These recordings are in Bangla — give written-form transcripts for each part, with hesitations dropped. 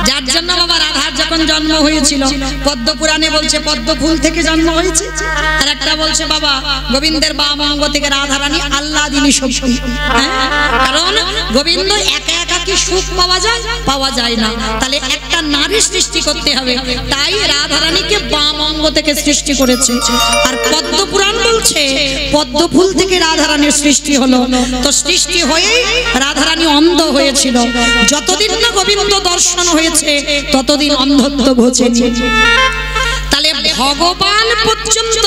যার জন্য বাবা রাধার যখন জন্ম হয়েছিল পদ্ম পুরাণে বলছে পদ্ম ফুল থেকে জন্ম হয়েছে, আর একটা বলছে বাবা গোবিন্দের বাম অঙ্গ থেকে রাধারানী আহ্লাদিনী শক্তি। কারণ গোবিন্দ একা একা কি সুখ পাওয়া যায় না, তাহলে একটা নারী সৃষ্টি করতে হবে, তাই রাধারানীকে বাম অঙ্গ থেকে সৃষ্টি করেছে। আর পদ্ম পুরাণ বলছে পদ্ম ফুল থেকে রাধারানীর সৃষ্টি হলো। তো সৃষ্টি হয়ে রাধারানী অন্ধ হয়েছিল, যতদিন না গোবিন্দ দর্শন হয়েছে ততদিন অন্ধত্ব ঘটেছে। তাহলে ভগবান পর্যন্ত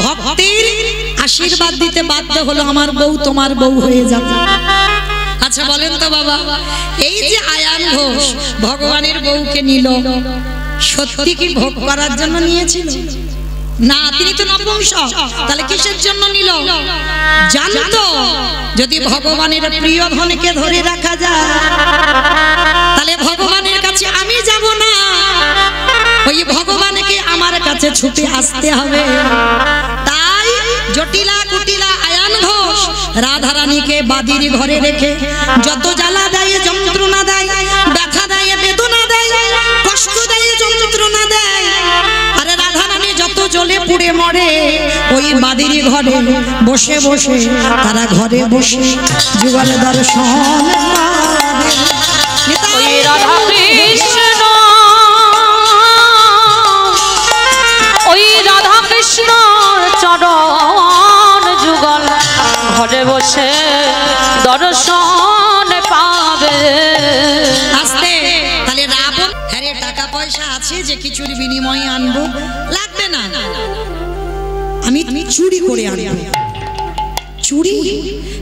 ভক্তের আশীর্বাদ দিতে বাধ্য হলো আমার বউ তোমার বউ হয়ে যাবে। আচ্ছা বলেন তো বাবা, এই যে আয়ান ঘোষ ভগবানের বউকে নিল, সত্যি কি ভোগ করার জন্য নিয়েছিল? না, তিনি তো নপুংসক, তাহলে কিসের জন্য নিল? জানতো যদি ভগবানের প্রিয় ধনকে ধরে রাখা যায় তাহলে ভগবানের কাছে আমি যাব না, ওই ভগবানকে আমার কাছে ছুটে আসতে হবে। তাই জটিলা কুটিলা আয়ান ঘোষ রাধারানীকে বাদির ঘরে রেখে যত জ্বালা দেয় যন্ত্রণা দেয়, ব্যথা দেয় বেদনা দেয়, কষ্ট দেয় যন্ত্রণা দেয়, আরে রাধারানী যত জ্বলে পুড়ে মরে ওই বাদির ঘরে বসে বসে তারা ঘরে বসে যুগল দর্শন পাবে। রাধা কৃষ্ণ ওই রাধা কৃষ্ণ চরণ যুগল ঘরে বসে দর্শন পাবে। আস্তে তাহলে রাবণ আরে টাকা পয়সা আছে যে কিছুর বিনিময়ে আনবো, লাগবে না, আমি চুরি করে আনবো। চুরি?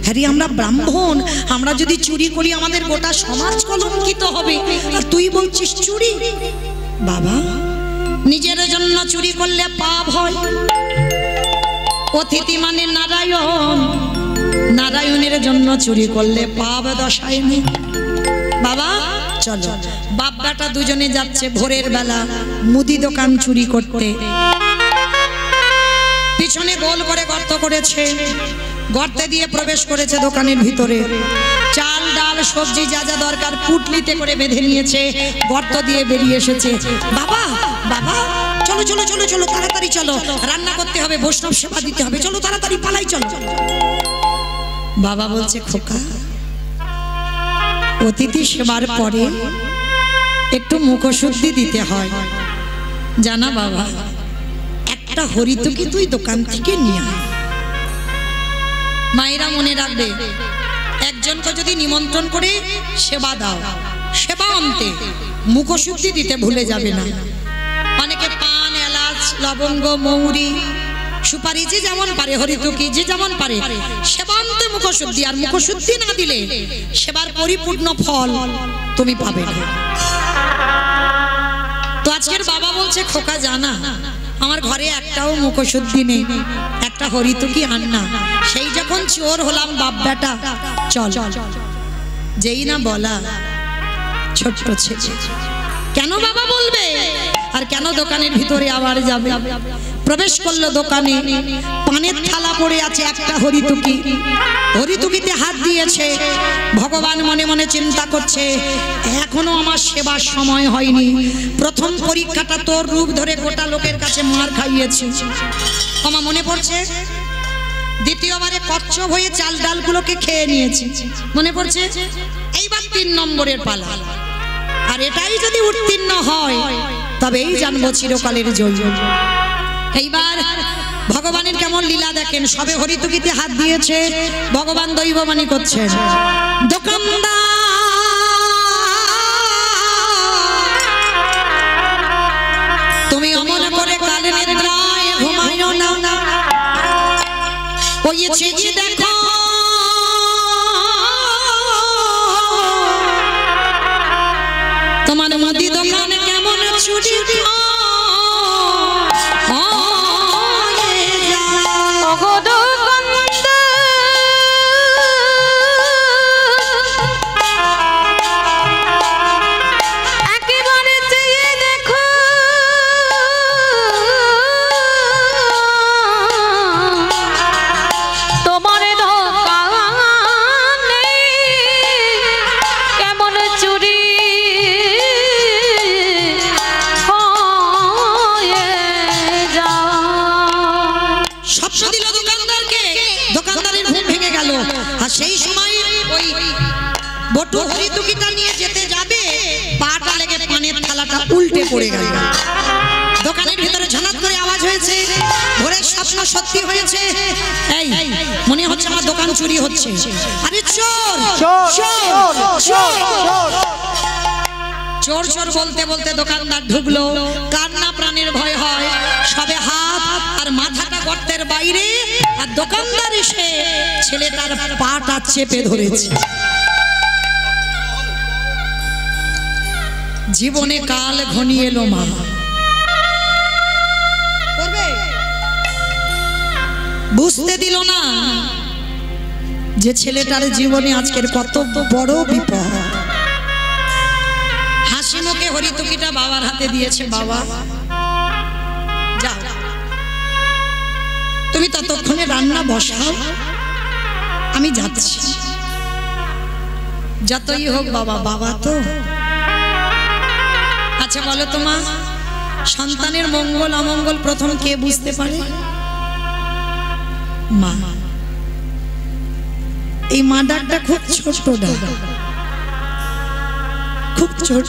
হ্যাঁ আমরা ব্রাহ্মণ, আমরা যদি চুরি করি আমাদের গোটা সমাজ কলঙ্কিত হবে, আর তুই বলছিস চুরি? বাবা নিজের জন্য চুরি করলে পাপ হয়। অতিথি মানে নারায়ণ, নারায়ণের জন্য চুরি করলে পাপ দশায় নেই। বাবা চলো, বাপ বেটা দুজনে যাচ্ছে ভোরের বেলা মুদি দোকান চুরি করতে। পিছনে গোল করে গর্ত করেছে, গর্তে দিয়ে প্রবেশ করেছে দোকানের ভিতরে, চাল ডাল সবজি যা যা দরকার পুটলিতে করে বেঁধে নিয়েছে, গর্ত দিয়ে বেরিয়ে এসেছে। বাবা বাবা চলো চলো চলো চলো তাড়াতাড়ি চলো, রান্না করতে হবে, বৈষ্ণব সেবা দিতে হবে, চলো তাড়াতাড়ি পালাই চলো। বাবা বলছে খোকা অতিথি সেবার পরে একটু মুখশুদ্ধি দিতে হয় জানা বাবা, একটা হরিতকি তুই দোকান থেকে নিয়ে আয়। মায়েরা মনে রাখবে একজনকে যদি নিমন্ত্রণ করে সেবা দাও, সেবা অন্তে মুখশুদ্ধি দিতে ভুলে যাবে না। অনেকে পান এলাচ লবঙ্গ মৌরি সুপারি যে যেমন পারে, হরিতকি যে যেমন পারে, সেবান্তে মুখশুদ্ধি, আর মুখশুদ্ধি না দিলে সেবার পরিপূর্ণ ফল তুমি পাবে না। তো আজকের বাবা বলছে খোকা জানা আমার ঘরে একটাও মুখশুদ্ধি নেই, একটা হরিতকি আন না। সেই যখন চোর হলাম বাপ বেটা চল, যেই না বলা ছোট্ট ছেলে কেন বাবা বলবে, আর কেন দোকানের ভিতরে আবার যাবে? প্রবেশ করলো দোকানে, পানের থালা পড়ে আছে একটা হরিতকি, হরিতকিতে হাত দিয়েছে। ভগবান মনে মনে চিন্তা করছে এখনো আমার সেবার সময় হয়নি, প্রথম পরীক্ষাটা তোর রূপ ধরে গোটা লোকের কাছে মার খাইয়েছি। আমার মনে পড়ছে দ্বিতীয়বারে কচ্ছপ হয়ে চাল ডালগুলোকে খেয়ে নিয়েছি, মনে পড়ছে। এইবার 3 নম্বরের পালা, আর এটাই যদি উত্তীর্ণ হয় তবেই জানবো চিরকালের জয়। এইবার ভগবানের কেমন লীলা দেখেন, সবে হরিতকিতে হাত দিয়েছে, ভগবান দৈববাণী করছেন দোকানদার তুমি অমন করে কালের গায়ে ঘুমাইও না, ওই চেয়ে দেখো তোমার মুদি দোকান কেমন চুরি তোমার বটু হরিতুকিটা নিয়ে যেতে যাবে, পাটা লেগে পানের থালাটা উল্টে পড়ে গেল। দোকানের ভিতরে ঝনাত করে আওয়াজ হয়েছে, ভোরের স্বপ্ন সত্যি হয়েছে। এই মনে হচ্ছে আমার দোকান চুরি হচ্ছে। আরে চোর চোর চোর চোর চোর বলতে বলতে দোকানদার ঢুকলো। কান্না প্রাণের ভয় হয়, সবে হাত আর মাথাটা গর্তের বাইরে, আর দোকানদার এসে ছেলেটার পাটা চেপে ধরেছে। জীবনে কাল ঘনিয়ে এলো, মা বুঝতে দিল না যে ছেলেটার জীবনে আজকের কত বড় বিপদ। হাসি মুখে হরিতুকিটা বাবার হাতে দিয়েছে। বাবা যাও, তুমি ততক্ষণে রান্না বসাও, আমি যাচ্ছি। যতই হোক বাবা, বাবা তো। আচ্ছা বলো তো মা, সন্তানের মঙ্গল অমঙ্গল প্রথম কে বুঝতে পারে? মা। এই মা ডাকটা খুব ছোট ডাক, খুব ছোট।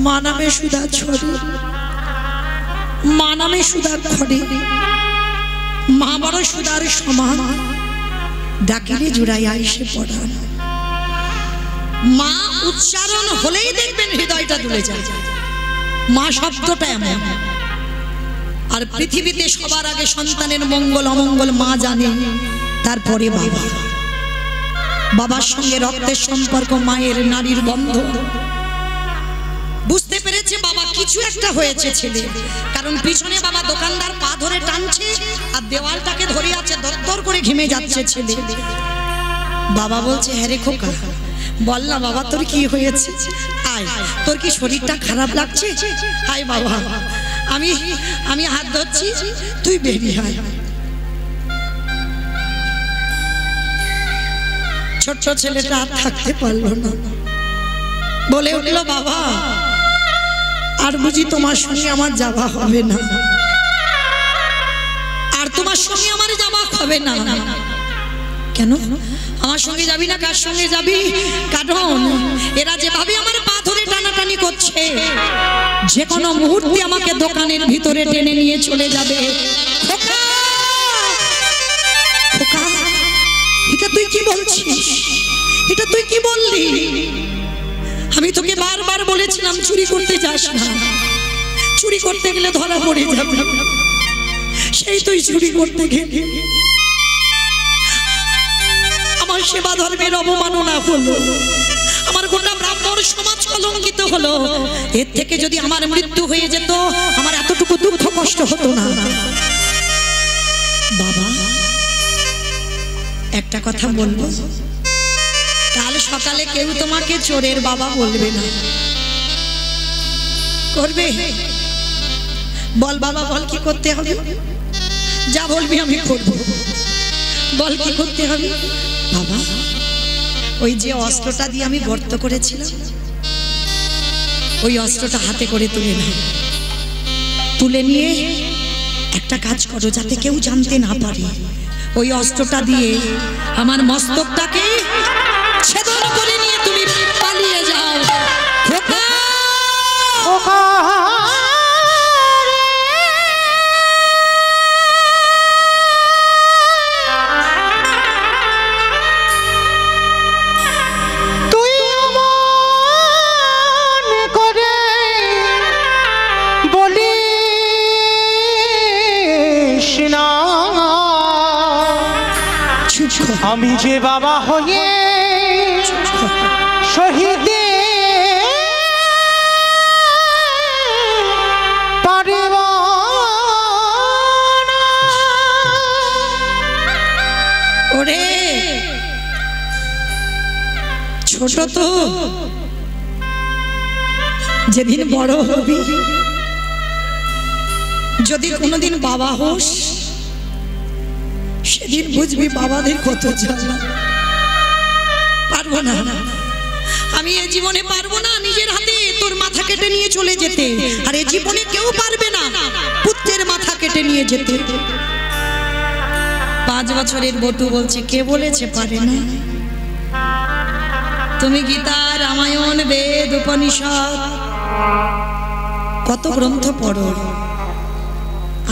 মা নামে সুধা ছড়ে, মা নামে সুধা খড়ে, মা বড় সুধার সমান, ডাকিলে জুড়াই আইসে পড়ান। মা উচ্চারণ হলেই দেখবেন হৃদয়টা দুলে যায়। মা শব্দটা এমন। আর পৃথিবীতে সবার আগে সন্তানের মঙ্গল অমঙ্গল মা জানে, তারপরে বাবা। বাবার সঙ্গে রক্তের সম্পর্ক, মায়ের নারীর বন্ধন। বুঝতে পেরেছে বাবা কিছু একটা হয়েছে ছেলে, কারণ পিছনে বাবা দোকানদার পা ধরে টানছে আর দেওয়ালটাকে ধরে আছে, দরদর করে ঘেমে যাচ্ছে ছেলে। বাবা বলছে, হ্যাঁ রে খোকা, বল না বাবা তোর কি হয়েছে? আয়, তোর কি শরীরটা খারাপ লাগছে? আয় বাবা, আমি হাত ধরছি, তুই বেরিয়ে আয়। ছোট্ট ছেলেটা আর থাকতে পারলো না, বলে উঠলো, বাবা আর বুঝি তোমার সঙ্গে আমার যাওয়া হবে না, আর তোমার সঙ্গে আমার যাওয়া হবে না। কেন আমার সঙ্গে যাবি না? কার সঙ্গে যাবি? কারণ এরা যেভাবে আমার পা ধরে টানাটানি করছে, যে কোনো মুহূর্তে আমাকে দোকানের ভিতরে টেনে নিয়ে চলে যাবে। এটা তুই কি বলছিস? এটা তুই কি বললি? আমি তোকে বারবার বলেছিলাম চুরি করতে যাস না, চুরি করতে গেলে ধরা পড়ে যাবে। সেই তুই চুরি করতে গেলি, আমার সেবা ধর্মের অবমাননা হলো, আমার গোটা ব্রাহ্মণ সমাজ কলঙ্কিত হলো। এর থেকে যদি আমার মৃত্যু হয়ে যেত, আমার এতটুকু দুঃখ কষ্ট হতো না। বাবা একটা কথা বলবো, কাল সকালে কেউ তোমাকে চোরের বাবা বলবে না, করবে? বল বাবা, বল কি করতে হবে? যা বলবি আমি করব। বল কি করতে হবে? বাবা ওই যে অস্ত্রটা দিয়ে আমি গর্ত করেছিলাম, ওই অস্ত্রটা হাতে করে তুলে নাও। তুলে নিয়ে একটা কাজ করো, যাতে কেউ জানতে না পারে। ওই অস্ত্রটা দিয়ে আমার মস্তকটাকে ছেদন করে নিয়ে তুমি পালিয়ে যাও। আমি যে বাবা হয়ে শহীদ পারিব না। ওরে ছোট তো, যেদিন বড় হবি, যদি কোনোদিন বাবা হোস, সেদিন বুঝবি বাবাদের কত জ্বালা। পারবো না, আমি এ জীবনে পারবো না নিজের হাতে তোর মাথা কেটে নিয়ে চলে যেতে, আর এ জীবনে কেউ পারবে না পুত্রের মাথা কেটে নিয়ে যেতে। 5 বছরের বটু বলছে, কে বলেছে পারে না? তুমি গীতা, রামায়ণ, বেদ, উপনিষদ কত গ্রন্থ পড়ো,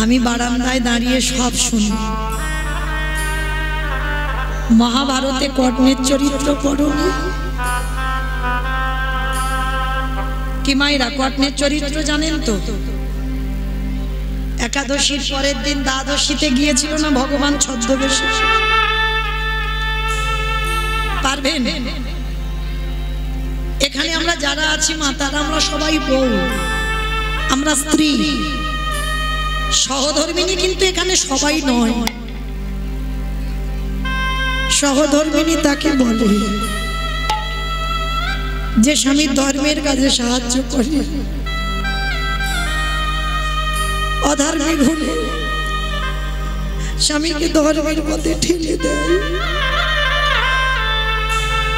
আমি বারান্দায় দাঁড়িয়ে সব শুনি। মহাভারতে কর্ণের চরিত্র পড়োনি? কি মায়েরা কর্ণের চরিত্র জানেন তো? একাদশীর পরের দিন দ্বাদশীতে গিয়েছিল না ভগবান ছদ্মবেশে? পারবেন? এখানে আমরা যারা আছি মা, তারা আমরা সবাই বউ, আমরা স্ত্রী, সহধর্মিনী কিন্তু এখানে সবাই নয়। সহধর্মিনী তাকে বলে যে স্বামীর ধর্মের কাজে সাহায্য করে, অধর্মী হলে স্বামীকে ধর্মের পথে ঠেলে দেয়।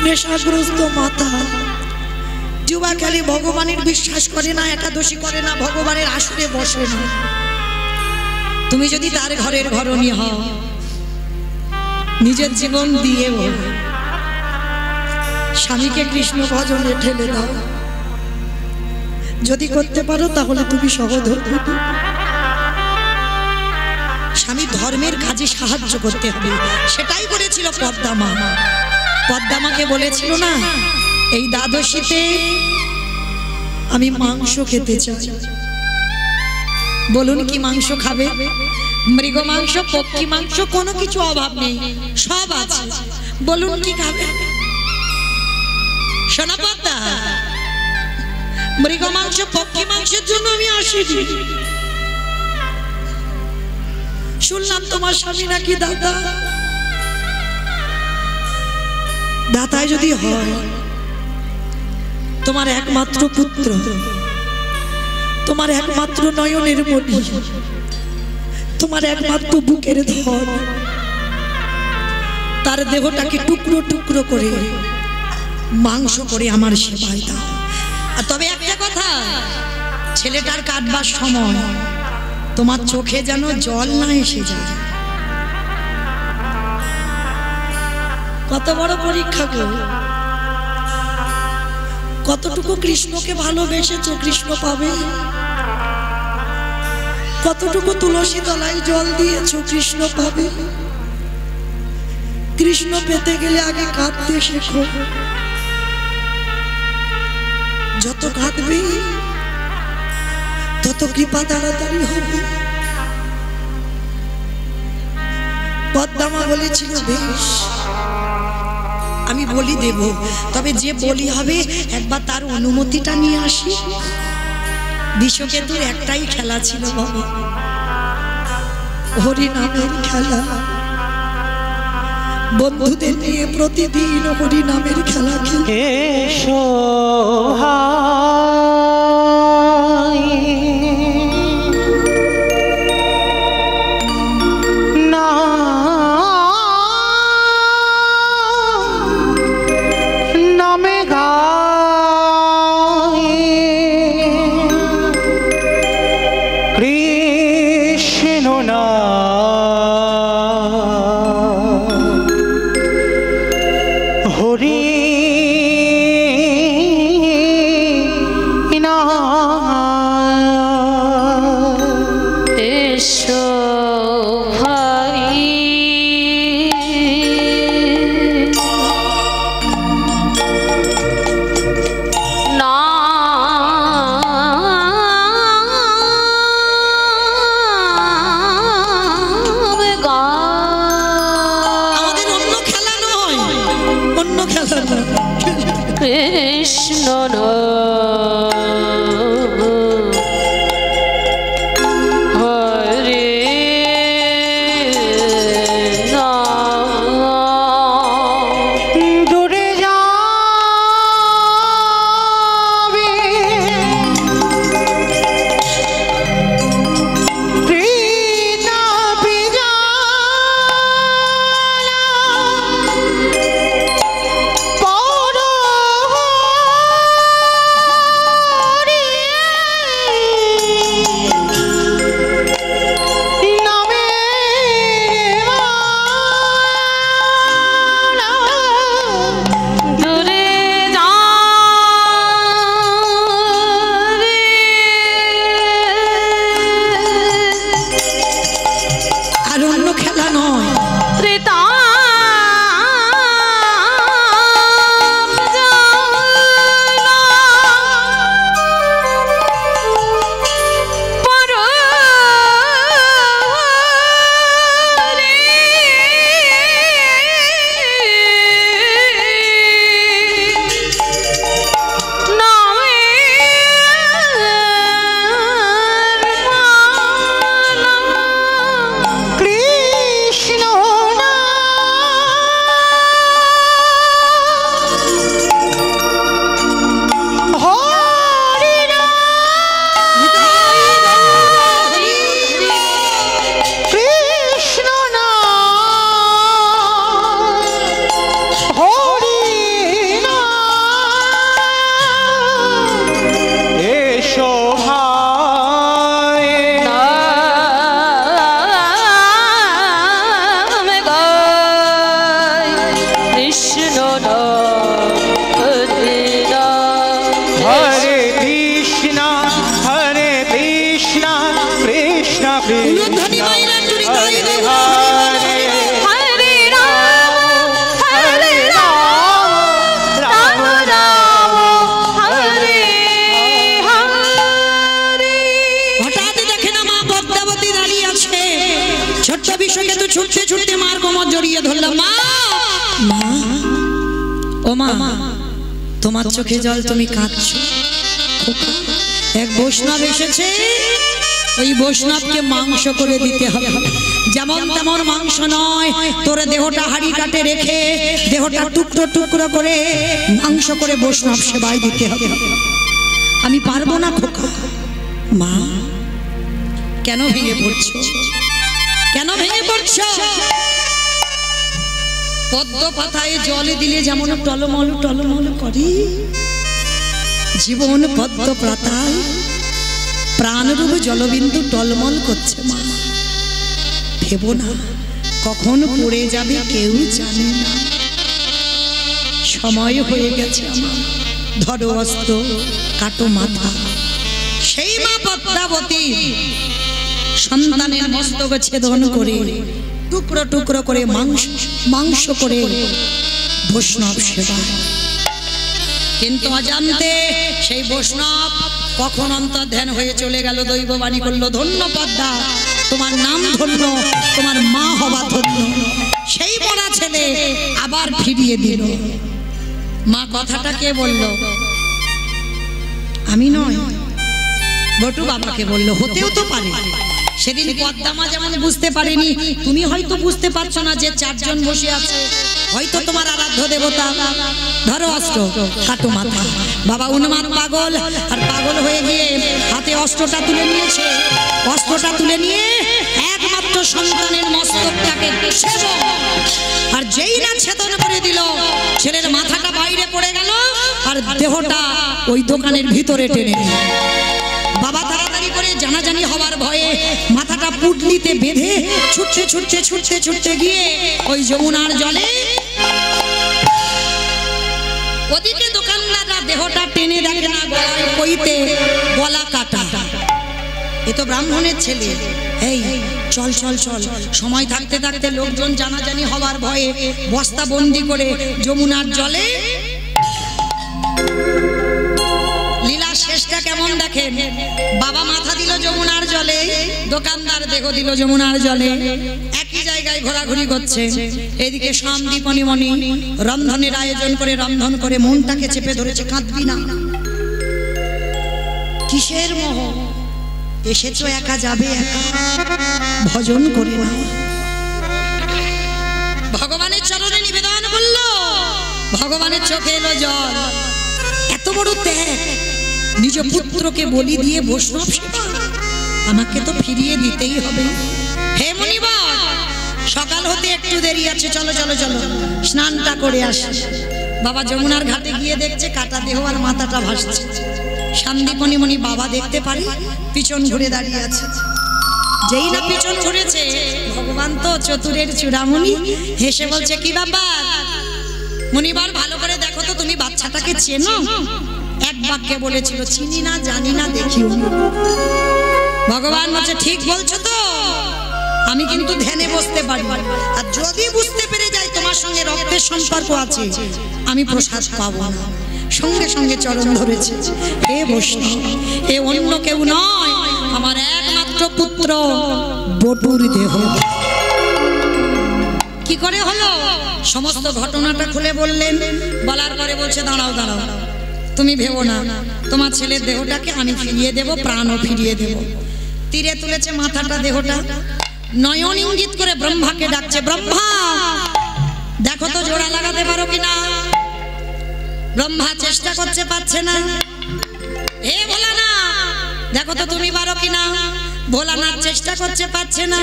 নেশাগ্রস্ত মাতা, যুবা খালি ভগবানের বিশ্বাস করে না, একাদশী করে না, ভগবানের আসরে বসে না। তুমি যদি তার ঘরের ঘরণী হও, নিজের জীবন দিয়েও স্বামীকে কৃষ্ণ ভজনে ঠেলে দাও, যদি করতে পারো তাহলে তুমি সহধর্মী। স্বামী ধর্মের কাজে সাহায্য করতে হবে, সেটাই করেছিল পদ্মা মা। পদ্মা মাকে বলেছিল না, এই দ্বাদশীতে আমি মাংস খেতে চাই। বলুন কি মাংস খাবে? মৃগ মাংস, পক্ষী মাংস, কোনো কিছু অভাব নেই, সব আছে। বলুন কি খাবে? সোনা পদ্মা, মৃগ মাংস, পক্ষী মাংসের জন্য আমি আসিনি। শুনলাম তোমার স্বামী নাকি দাদা। দাতায় যদি হয়, তোমার একমাত্র পুত্র, তোমার একমাত্র নয়নের মণি, তোমার একমাত্র বুকের ধন, তার দেহটাকে টুকরো টুকরো করে মাংস করে আমার সেবায় দাও। আর তবে একটা কথা, ছেলেটার কাটবার সময় তোমার চোখে যেন জল না এসে যায়। কত বড় পরীক্ষা গো! কতটুকু কৃষ্ণকে ভালোবেসেছো কৃষ্ণ পাবে, কতটুকু তুলসী তলায় জল দিয়েছো কৃষ্ণ পাবে। কৃষ্ণ পেতে গেলে আগে কাঁদতে শেখো, যত কাঁদবে তত কৃপা তাড়াতাড়ি হবে। পদ্মা বলেছিল, বেশ আমি বলি দেব, তবে যে বলি হবে একবার তার অনুমতিটা নিয়ে আসি। বিশ্বকেতুর একটাই খেলা ছিল বাবা, হরি নামের খেলা। বন্ধুদের নিয়ে প্রতিদিন হরি নামের খেলা খেলে। এসো ছুটতে ছুটতে মার কোমর জড়িয়ে ধরল। মা, মা, ও মা, তোমার চোখে জল, তুমি কাঁদছো। এক বৈষ্ণব এসেছে, ওই বৈষ্ণবকে মাংস করে দিতে হবে। যেমন তেমন মাংস নয়, তোর দেহটা হাড়ি কাটে রেখে দেহটা টুকরো টুকরো করে মাংস করে বৈষ্ণব সেবায় দিতে হবে। আমি পারবো না খোকা। মা, কেন ভেঙে পড়ছো? কেন ভেঙে পড়ছো? পদ্ম পাতায় জলে দিলে যেমন টলমল টলমল করে, জীবন পদ্ম পাতায় প্রাণরূপ জলবিন্দু টলমল করছে। মা, ভেবো না, কখন পড়ে যাবে কেউ জানে না। সময় হয়ে গেছে আমার, ধরো অস্ত্র, কাটো মাথা। সেই মা পদ্মাবতী সন্তানের মস্তক ছেদন করে টুকরো টুকরো করে মাংস করে বৈষ্ণব সেবা। কিন্তু অজান্তে সেই বৈষ্ণব কখন অন্তর্ধান হয়ে চলে গেল। দৈববাণী করলো, ধন্য পদ্মা, তোমার নাম ধন্য, তোমার মা হবা ধন্য। সেই বড়া ছেলে আবার ফিরিয়ে দিল। মা কথাটা কে বলল? আমি নয়, বটু বাবাকে বলল। হতেও তো পারে, সেদিন পদ্মা যেমন বুঝতে পারেনি, তুমি হয়তো বুঝতে পারছো না যে চারজন বসে আছে, হয়তো তোমার আরাধ্য দেবতা। ধরো অস্ত্র, কাটো মাথা। বাবা উন্মাদ পাগল, আর পাগল হয়ে গিয়ে হাতে অস্ত্রটা তুলে নিয়েছে। অস্ত্রটা তুলে নিয়ে একমাত্র সন্তানের মস্তকটাকে ছেদন, আর যেই না ছেদন করে দিল, ছেলের মাথাটা বাইরে পড়ে গেল, আর দেহটা ওই দোকানের ভিতরে টেনে নিল। বাবা তাড়াতাড়ি করে জানাজানি হওয়ার ভয়ে মাথাটা পুটলিতে বেঁধে ছুটতে ছুটতে ছুটতে ছুটতে গিয়ে ওই যমুনার জলে, ওদিকে দোকানদাররা দেহটা টেনে দেখে না, গলায় কইতে গলা কাটা। এ তো ব্রাহ্মণের ছেলে। এই চল চল চল। সময় থাকতে থাকতে লোকজন জানাজানি হওয়ার ভয়ে বস্তা বন্দি করে যমুনার জলে। লীলা শেষটা কেমন দেখেন? বাবা মাথা দিল যমুনার জলে, দোকানদার দেহ দিল যমুনার জলে, একই জায়গায় ঘোরাঘুরি করছে। এদিকে সন্দীপনী মণি রন্ধনের আয়োজন করে রন্ধন করে মনটাকে চেপে ধরেছে। কাঁদবি না, কিসের মোহ? এসেছো একা, যাবে একা, ভজন করে না। ভগবানের চরণে নিবেদন করলো, ভগবানের চোখে এলো জল। এত বড় ত্যাগ, নিজ পুত্রকে বলি দিয়ে বৈষ্ণব সেবা, আমাকে তো ফিরিয়ে দিতেই হবে। হে মুনিবর, সকাল হতে একটু দেরি আছে, চলো চলো চলো, স্নানটা করে আসি। বাবা যমুনার ঘাটে গিয়ে দেখছে কাটা দেহ আর মাথাটা ভাসছে। সন্দীপনী মণি বাবা দেখতে পারে, পিছন ঘুরে দাঁড়িয়ে আছে। যেই না পিছন ঘুরেছে, ভগবান তো চতুরের চূড়ামণি, হেসে বলছে, কি ব্যাপার মুনিবার, ভালো করে দেখো তো, তুমি বাচ্চাটাকে চেনো? এক বাক্যে বলেছিল, চিনি না, জানি না, দেখিও। ভগবান বলছে, ঠিক বলছো তো, আমি কিন্তু ধ্যানে বসতে পারি, আর যদি বুঝতে পেরে যাই তোমার সঙ্গে রক্তের সম্পর্ক আছে, আমি প্রসাদ পাবো না। সঙ্গে সঙ্গে চরণ ধরেছে। হে বৈষ্ণব, এ অন্য কেউ নয়, আমার একমাত্র পুত্র বটুর দেহ। কি করে হলো? সমস্ত ঘটনাটা খুলে বললেন। বলার পরে বলছে, দাঁড়াও দাঁড়াও, তুমি ভেবো না, তোমার ছেলের দেহটাকে আমি ফিরিয়ে দেব, প্রাণও ফিরিয়ে দেব। তীরে তুলেছে মাথাটা, দেহটা নয়ন ইঙ্গিত করে ব্রহ্মাকে ডাকছে, ব্রহ্মা দেখো তো জোড়া লাগাতে পারো কিনা। ব্রহ্মা চেষ্টা করছে, পাচ্ছে না। হে ভোলানাথ, দেখো তো তুমি পারো কিনা। ভোলানাথ চেষ্টা করছে, পাচ্ছে না।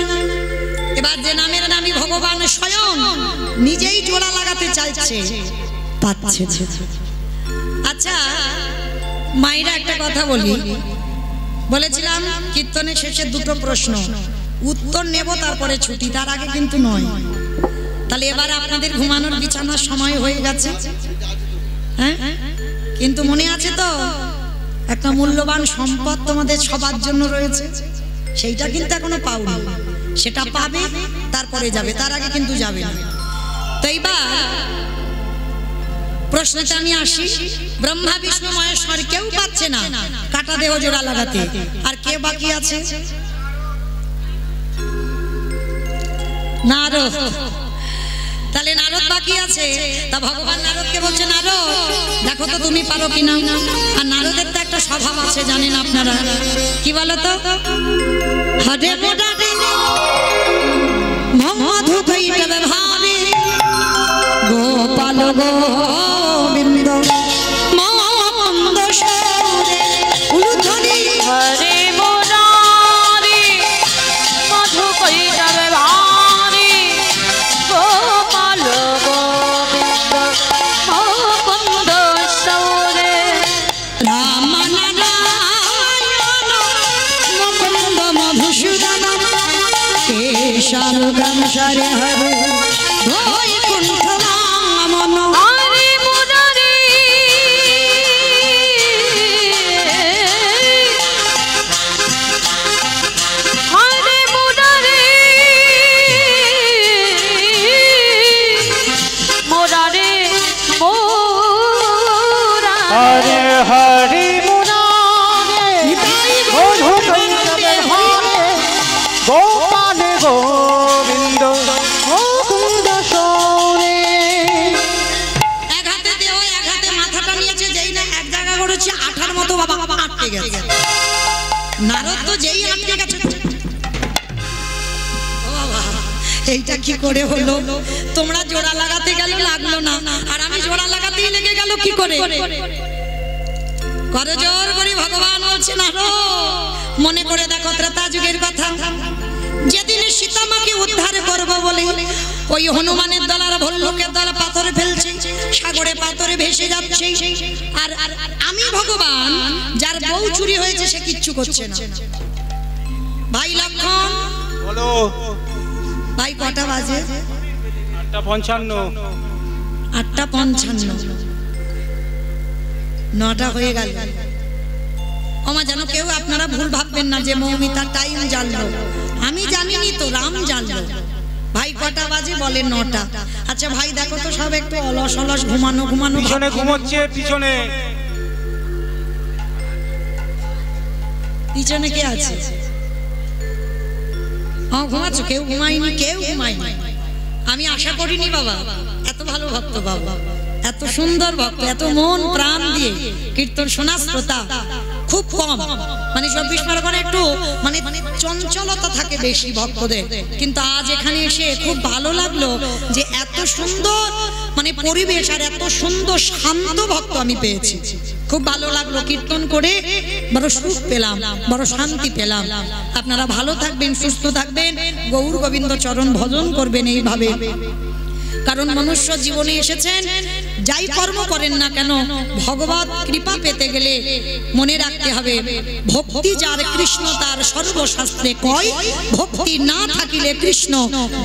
এবার যে নামের নামী ভগবান স্বয়ং নিজেই জোড়া লাগাতে চাইছে, পাচ্ছে। আচ্ছা মায়েরা, একটা কথা বলি, বলেছিলাম কীর্তনের শেষে দুটো প্রশ্ন, উত্তর নেব তারপরে ছুটি, তার আগে কিন্তু নয়। তাহলে এবার আপনাদের ঘুমানোর বিছানার সময় হয়ে গেছে, হ্যাঁ? কিন্তু মনে আছে তো, একটা মূল্যবান সম্পদ তোমাদের সবার জন্য রয়েছে, সেইটা কিন্তু এখনো পাওনি। সেটা পাবে, তারপরে যাবে, তার আগে কিন্তু যাবে না। তো এইবার প্রশ্নটা আমি আসি, ব্রহ্মা বিষ্ণু মহেশ্বর কেউ পাচ্ছে না কাটা দেহ জোড়া লাগাতে, আর কে বাকি আছে? নারদ। তাহলে নারদ বাকি আছে। তা ভগবান নারদকে বলছে, নারদ দেখো তো তুমি পারো কিনা। আর নারদের তো একটা স্বভাব আছে, জানেন আপনারা, কি বলো তো? হরে মোডারে মধু কইতে ভারে গোপাল গোবিন্দ মন্দ সরে উলুধরি হরে মোরারি মধু কৈতবে ভারি গোপাল গোবিন্দ মুকুন্দ সৌরে রাম নারায়ণ মুকুন্দ মধুসূদন কেশব গংসরে হরে বৈকুণ্ঠ রামন। হরে মোরারি হরে মোরারি মোরারি মোরা হরে হরে মুরারে মধু কৈতবে ভারে গোপাল গোবিন্দ মুকুন্দ সৌরে। এক হাতে দেহ এক হাতে মাথাটা নিয়েছে, যেই না এক জায়গা করেছে আঠার মতো বাবা আটকে গেছে। নারদ তো যেই আটকে গেছে, ও বাবা এইটা কি করে হলো? তোমরা জোড়া লাগাতে গেলে লাগলো না, আর আমি জোড়া লাগাতেই লেগে গেল কি করে? করে জোর করে ভগবান বলছে, নারদ মনে করে দেখো ত্রেতা যুগের কথা, যেদিন সীতামাকে উদ্ধার করব বলে ওই হনুমানের দল আর ভল্লুকের দল পাথরে ফেলছে, সাগরে পাথরে ভেসে যাচ্ছে, আর আমি ভগবান যার বউ চুরি হয়েছে সে কিচ্ছু করছে না। ভাই লক্ষণ বলো। ভাই কটা বাজে? 8:55। 8:55, 9টা হয়ে গেল। আমার যেন কেউ আপনারা ভুল ভাববেন না যে মৌমিতা টাইম জানলো, আমি জানিনি তো, রাম জানলো। ভাই কটা বাজে? বলে 9টা। আচ্ছা ভাই দেখো তো সব একটু অলস অলস ঘুমানো ঘুমানো পিছনে ঘুমোচ্ছে, পিছনে। পিছনে কে আছে? হ্যাঁ ঘুমাচ্ছ? কেউ ঘুমায়নি, কেউ ঘুমায়নি। আমি আশা করিনি বাবা, এত ভালো ভক্ত বাবা, এত সুন্দর ভক্ত, এত মন প্রাণ দিয়ে কীর্তন শোনা শ্রোতা খুব কম। মানে 24 পরগনা একটু মানে চঞ্চলতা থাকে বেশি ভক্তদের, কিন্তু আজ এখানে এসে খুব ভালো লাগলো যে এত সুন্দর মানে পরিবেশ আর এত সুন্দর শান্ত ভক্ত আমি পেয়েছি। খুব ভালো লাগলো, কীর্তন করে বড় সুখ পেলাম, বড় শান্তি পেলাম। আপনারা ভালো থাকবেন, সুস্থ থাকবেন, গৌর গোবিন্দ চরণ ভজন করবেন এইভাবে। কারণ মনুষ্য জীবনে এসেছেন, যাই কর্ম করেন না কেন ভগবত কৃপা পেতে গেলে মনে রাখতে হবে, ভক্তি যার কৃষ্ণ তার সর্বশাস্ত্রে কয়, ভক্তি না থাকিলে কৃষ্ণ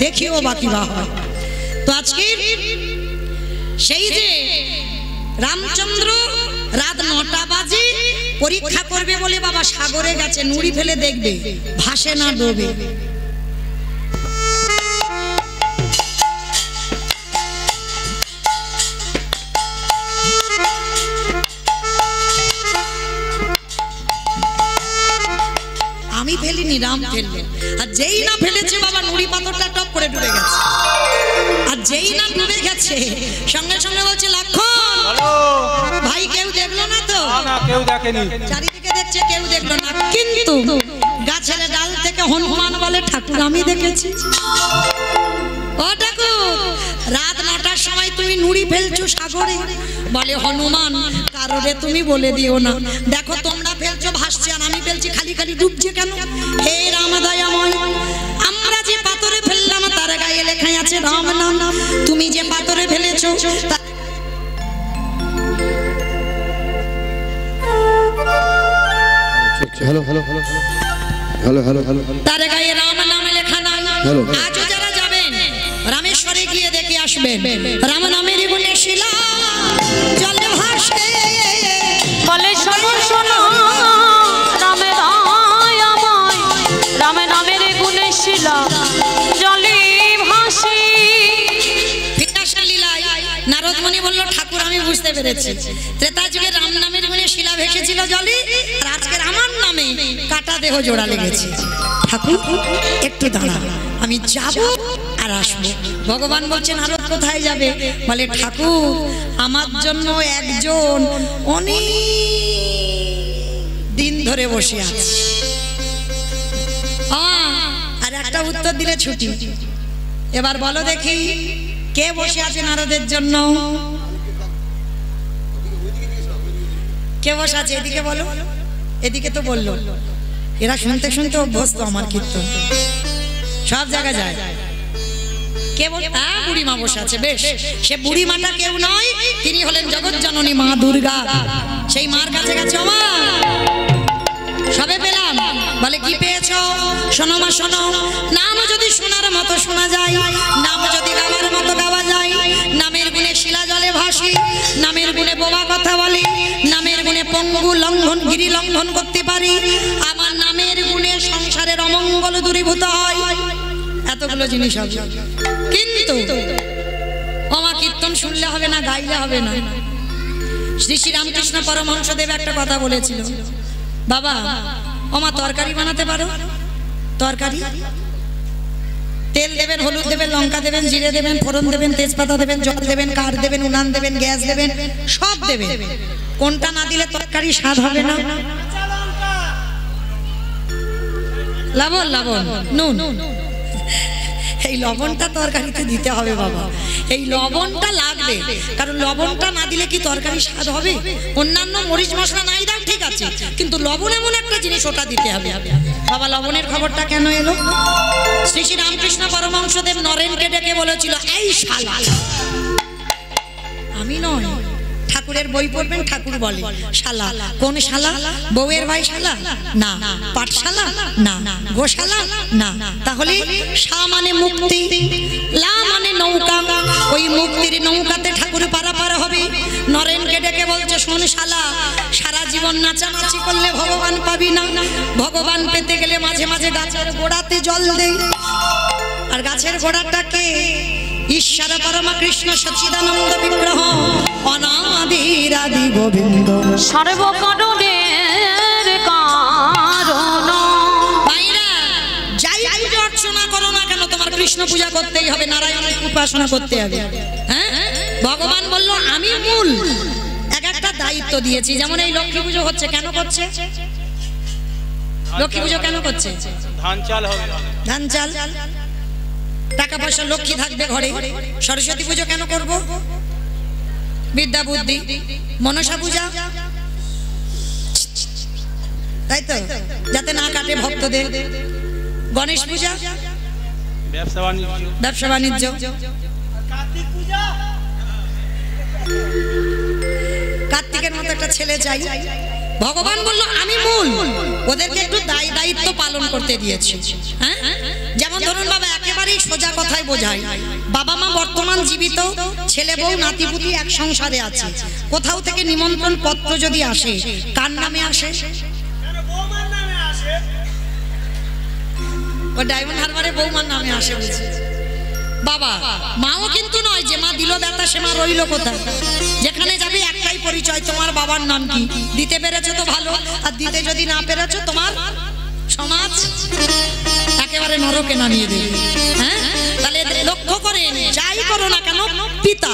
দেখিও বাকি বা হয়। তো আজকে সেই যে রামচন্দ্র রাত 9টা বাজে পরীক্ষা করবে বলে বাবা সাগরে গেছে, নুড়ি ফেলে দেখবে ভাসে না ডোবে। আমি ফেলিনি, রাম ফেললেন। আর যেই না ফেলেছে বাবা নুড়ি পাথরটা টপ করে ডুবে গেছে। আর যেই না ডুবে গেছে সঙ্গে সঙ্গে বলছে, লক্ষণ ভাই কেউ দেখলো না তো? না, কেউ দেখেনি। চারিদিকে দেখছে, কেউ দেখলো না, কিন্তু গাছের ডাল থেকে হনুমান বলে, ঠাকুর আমি দেখেছি। ও ঠাকুর, রাত 9টার সময় তুমি নুড়ি ফেলছো সাগরে। বলে, হনুমান কারোরে তুমি বলে দিও না, দেখো তোমরা ফেলছো ভাসছে, আর আমি ফেলছি খালি খালি ডুবছে কেন? হে রাম দয়াময়, আমরা যে পাথরে ফেললাম তার গায়ে লেখাই আছে রাম নাম, তুমি যে পাথরে ফেলেছো hello hello hello hello hello hello তার গায়ে রাম নাম লেখা নাই। আজও যারা যাবেন রামেশ্বরে গিয়ে দেখে আসবেন, রাম নামের গুণে শিলা জলে ভাসে। বলে শোনো শোনো রামে দয়াময়, রাম নামের গুণে শিলা জলে ভাসে। বিকাশা লীলায় নারদ মুনি বলল, ঠাকুর আমি বুঝতে পেরেছি, ত্রেতা যুগে রাম নামের গুণে শিলা ভেসেছিল জলে, আর আজকের আমার নামে কাটা দেহ জোড়া লেগেছে। ঠাকুর একটু দাঁড়া, আমি যাব আর আসবো। ভগবান বলছেন নারদ কোথায় যাবে? বলে ঠাকুর আমার জন্য একজন অনেক দিন ধরে বসে আছে। আর একটা উত্তর দিলে ছুটি। এবার বলো দেখি কে বসে আছে নারদের জন্য? কে বসে আছে? এদিকে বলো, এদিকে তো বললো। এরা শুনতে শুনতে অভ্যস্ত আমার কীর্তন, সব জায়গায় যায়। কে বলে? হ্যাঁ, বুড়িমা বসে আছে। বেশ, সে বুড়িমাটা কেউ নয়, তিনি হলেন জগৎ জননী মা দুর্গা। সেই মার কাছে গেছে। মা সবে পেলাম। বলে কি পেয়েছো? শোনো মা শোনো, নাম যদি শোনার মতো শোনা যায়, নাম যদি গাওয়ার মতো গাওয়া যায়, নামের গুণে শিলা জলে ভাসি, নামের গুণে বোবা কথা বলি, নামের গুণে পঙ্গু লঙ্ঘন গিরি লঙ্ঘন করতে পারি, আমার নামের গুণে সংসারের অমঙ্গল দূরীভূত হয়। এতগুলো জিনিস হবে, কিন্তু ওমা কীর্তন শুনলে হবে না, গাইলে হবে না। শ্রী শ্রী রামকৃষ্ণ পরমহংসদেব একটা কথা বলেছিল, বাবা ওমা তরকারি বানাতে পারো? তরকারি তেল দেবেন, হলুদ দেবেন, লঙ্কা দেবেন, জিরে দেবেন, ফোড়ন দেবেন, তেজপাতা দেবেন, জল দেবেন, কাঠ দেবেন, উনান দেবেন, গ্যাস দেবেন, সব দেবেন। কোনটা না দিলে তরকারি স্বাদ হবে না? লবণ, লবণ, নুন। এই লবণটা তরকারিতে দিতে হবে বাবা, এই লবণটা লাগবে। কারণ লবণটা না দিলে কি তরকারি স্বাদ হবে? অন্যান্য মরিচ মশলা নাই দাও ঠিক আছে, কিন্তু লবণ এমন একটা জিনিস, ওটা দিতে হবে বাবা। লবণের খবরটা কেন এলো? শ্রী শ্রী রামকৃষ্ণ পরমহংসদেব নরেনকে ডেকে বলেছিল, এই শালা। আমি নয়, ঠাকুরের বই পড়বেন, ঠাকুর বলে শালা। কোন শালা? বউয়ের ভাই শালা না, পাঠশালা না, গোশালা না। তাহলে শা মানে মুক্তি, লা মানে নৌকা, ওই মুক্তির নৌকাতে ঠাকুর পারাপার হবে। নরেনকে ডেকে বলছে, শোন শালা, সারা জীবন নাচানাচি করলে ভগবান পাবি না। ভগবান পেতে গেলে মাঝে মাঝে গাছের গোড়াতে জল দে। আর গাছের গোড়াটাকে ঈশ্বর পরম কৃষ্ণ সচ্চিদানন্দ বিগ্রহ অনাদির আদি গোবিন্দ সর্বকারণের কারণ। ভাইরা যাই পূজা অর্চনা করো না কেন, তোমার কৃষ্ণ পূজা করতেই হবে, নারায়ণের উপাসনা করতে হবে। হ্যাঁ, ভগবান বলল আমি মূল। একটা দায়িত্ব দিয়েছি, যেমন এই লক্ষ্মী পুজো হচ্ছে, কেন করছে? লক্ষ্মী পুজো কেন করছে? ধান চাল হবে, ধান চাল, টাকা পয়সা, লক্ষ্মী থাকবে ঘরে। সরস্বতী পুজো কেন করব? বিদ্যা বুদ্ধি। মনসা পূজা, তাই তো, যাতে না কাটে ভক্তদের। গণেশ পূজা, ব্যবসা বাণিজ্য, ব্যবসা বাণিজ্য। কার্তিকের মতো একটা ছেলে চাই। ভগবান বলল আমি মূল, ওদেরকে একটু দায়িত্ব পালন করতে দিয়েছি। হ্যাঁ, যেমন ধরুন বাবা, একেবারেই সোজা কথায় বোঝাই, বাবা মা বর্তমান জীবিত, ছেলে বউ নাতিপুতি এক সংসারে আছে। কোথাও থেকে নিমন্ত্রণ পত্র যদি আসে, কার নামে আসে? ও ডায়মন্ড হারবারে বৌমার নামে আসে বলছে। বাবা মাও কিন্তু নয় যে মা দিল দাতা সে মা রইল কোথায়। যেখানে যাবে একটাই পরিচয়, তোমার বাবার নাম কি। দিতে পেরেছো তো ভালো, আর দিতে যদি না পেরেছো তোমার সমাজ একেবারে নরকে নামিয়ে দেবে। হ্যাঁ, তাহলে লক্ষ্য করেন, যাই করো না কেন, পিতা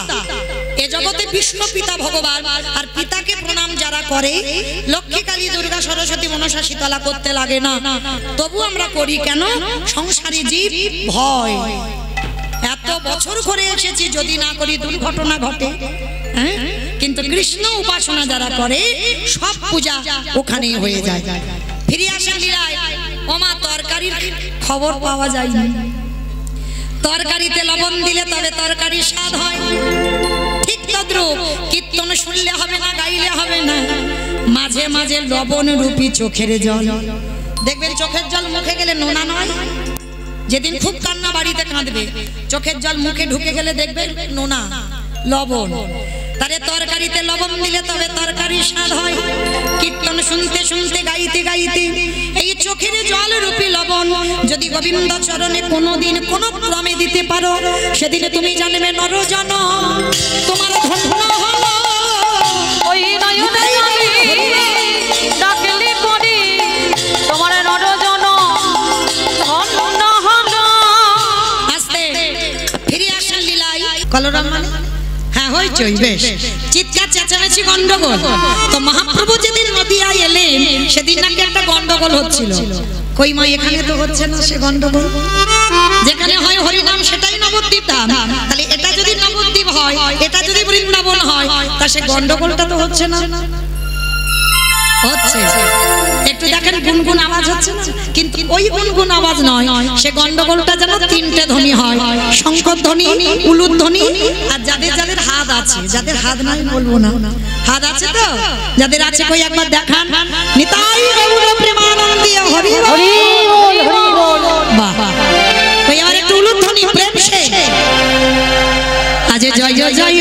এ জগতে বিষ্ণু পিতা ভগবান, আর পিতাকে প্রণাম যারা করে, লক্ষ্মী কালী দুর্গা সরস্বতী মনসা শীতলা করতে লাগে না। তবু আমরা করি কেন? সংসারী জীব ভয়। এত বছর করে এসেছি, যদি না করি দুর্ঘটনা ঘটে। হ্যাঁ, কিন্তু কৃষ্ণ উপাসনা যারা করে, সব পূজা ওখানেই হয়ে যায়। ফিরে আসেন লীলায়। ওমা তরকারির খবর পাওয়া যায় না, তরকারিতে লবণ দিলে তবে তরকারির স্বাদ হয়। ঠিক তদ্রূপ কীর্তন শুনলে হবে না, গাইলে হবে না, মাঝে মাঝে লবণ রূপী চোখের জল। দেখবেন চোখের জল মুখে গেলে নোনা নয়। যেদিন খুব কান্না বাড়িতে কাঁদবে, চোখের জল মুখে ঢুকে গেলে দেখবে নোনা, লবণ। তারে তরকারিতে লবণ দিলে তবে তরকারির স্বাদ হয়। কীর্তন শুনতে শুনতে, গাইতে গাইতে এই চোখের জল রূপী লবণ যদি গোবিন্দ চরণে কোনোদিন কোনো ক্রমে দিতে পারো, সেদিনে তুমি জানবে নরজন তোমার ধন্য হলো। ওই নয়নে আমি ডাকলে পরে তোমার নরজন ধন্য হলো। আস্তে হইচই বেশ চিৎকার চেঁচামেচি গন্ডগোল। তো মহাপ্রভু যেদিন নদিয়ায় এলেন সেদিন নাকি একটা গন্ডগোল হচ্ছিল। কই মা এখানে তো হচ্ছে না সে গন্ডগোল, যেখানে হয় হরিনাম সেটাই নবদ্বীপ ধাম, তাহলে এটা যদি নবদ্বীপ হয় এটা যদি বৃন্দাবন হয় তা সে গন্ডগোলটা তো হচ্ছে না। হচ্ছে একটু দেখেন গুনগুন আওয়াজ হচ্ছে না, কিন্তু ওই গুনগুন আওয়াজ নয়, সে গন্ডগোলটা যেন তিনটে ধ্বনি হয়, শঙ্কর ধ্বনি, উলুর ধ্বনি, আর যাদের যাদের হাত আছে, যাদের হাত নাই বলবো না, হাত আছে তো যাদের আছে কই একবার দেখান, নিতাই গৌর প্রেমানন্দে হরি হরি বল। বাহ কই এবার একটু উলুর ধ্বনি প্রেম সে আজ জয় জয় জয়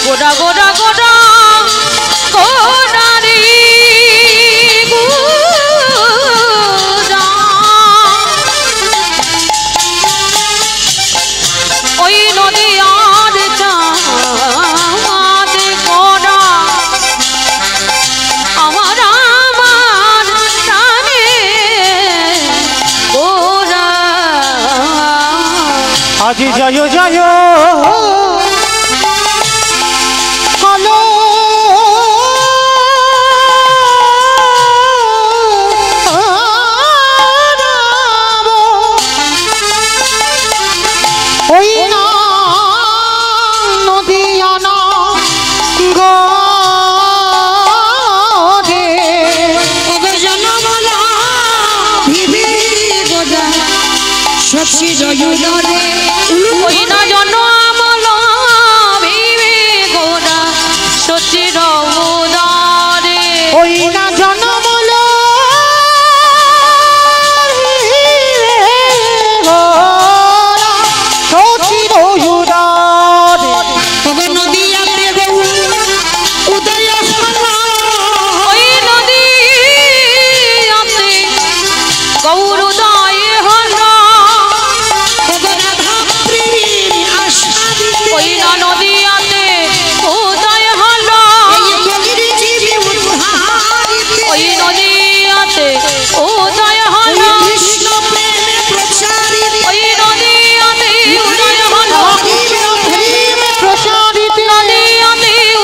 গোডা গোডা গোডা গোডারি গোডা ওই নদী আর চাঁদ গোডা আমার আমার টানে গোডা আজি জয় জয় ওই না জন আমল ভিবে গোডা সচির উদারে ওই না জনমল সচির উদারে নদিয়াতে উদয় ওই নদীতে গৌর উদয় হলো ওই না নদীতে উদয় হলো ওই নদীতে উদয় হলো ওই নদীতে উদয় হলো প্রসারিত নদীতে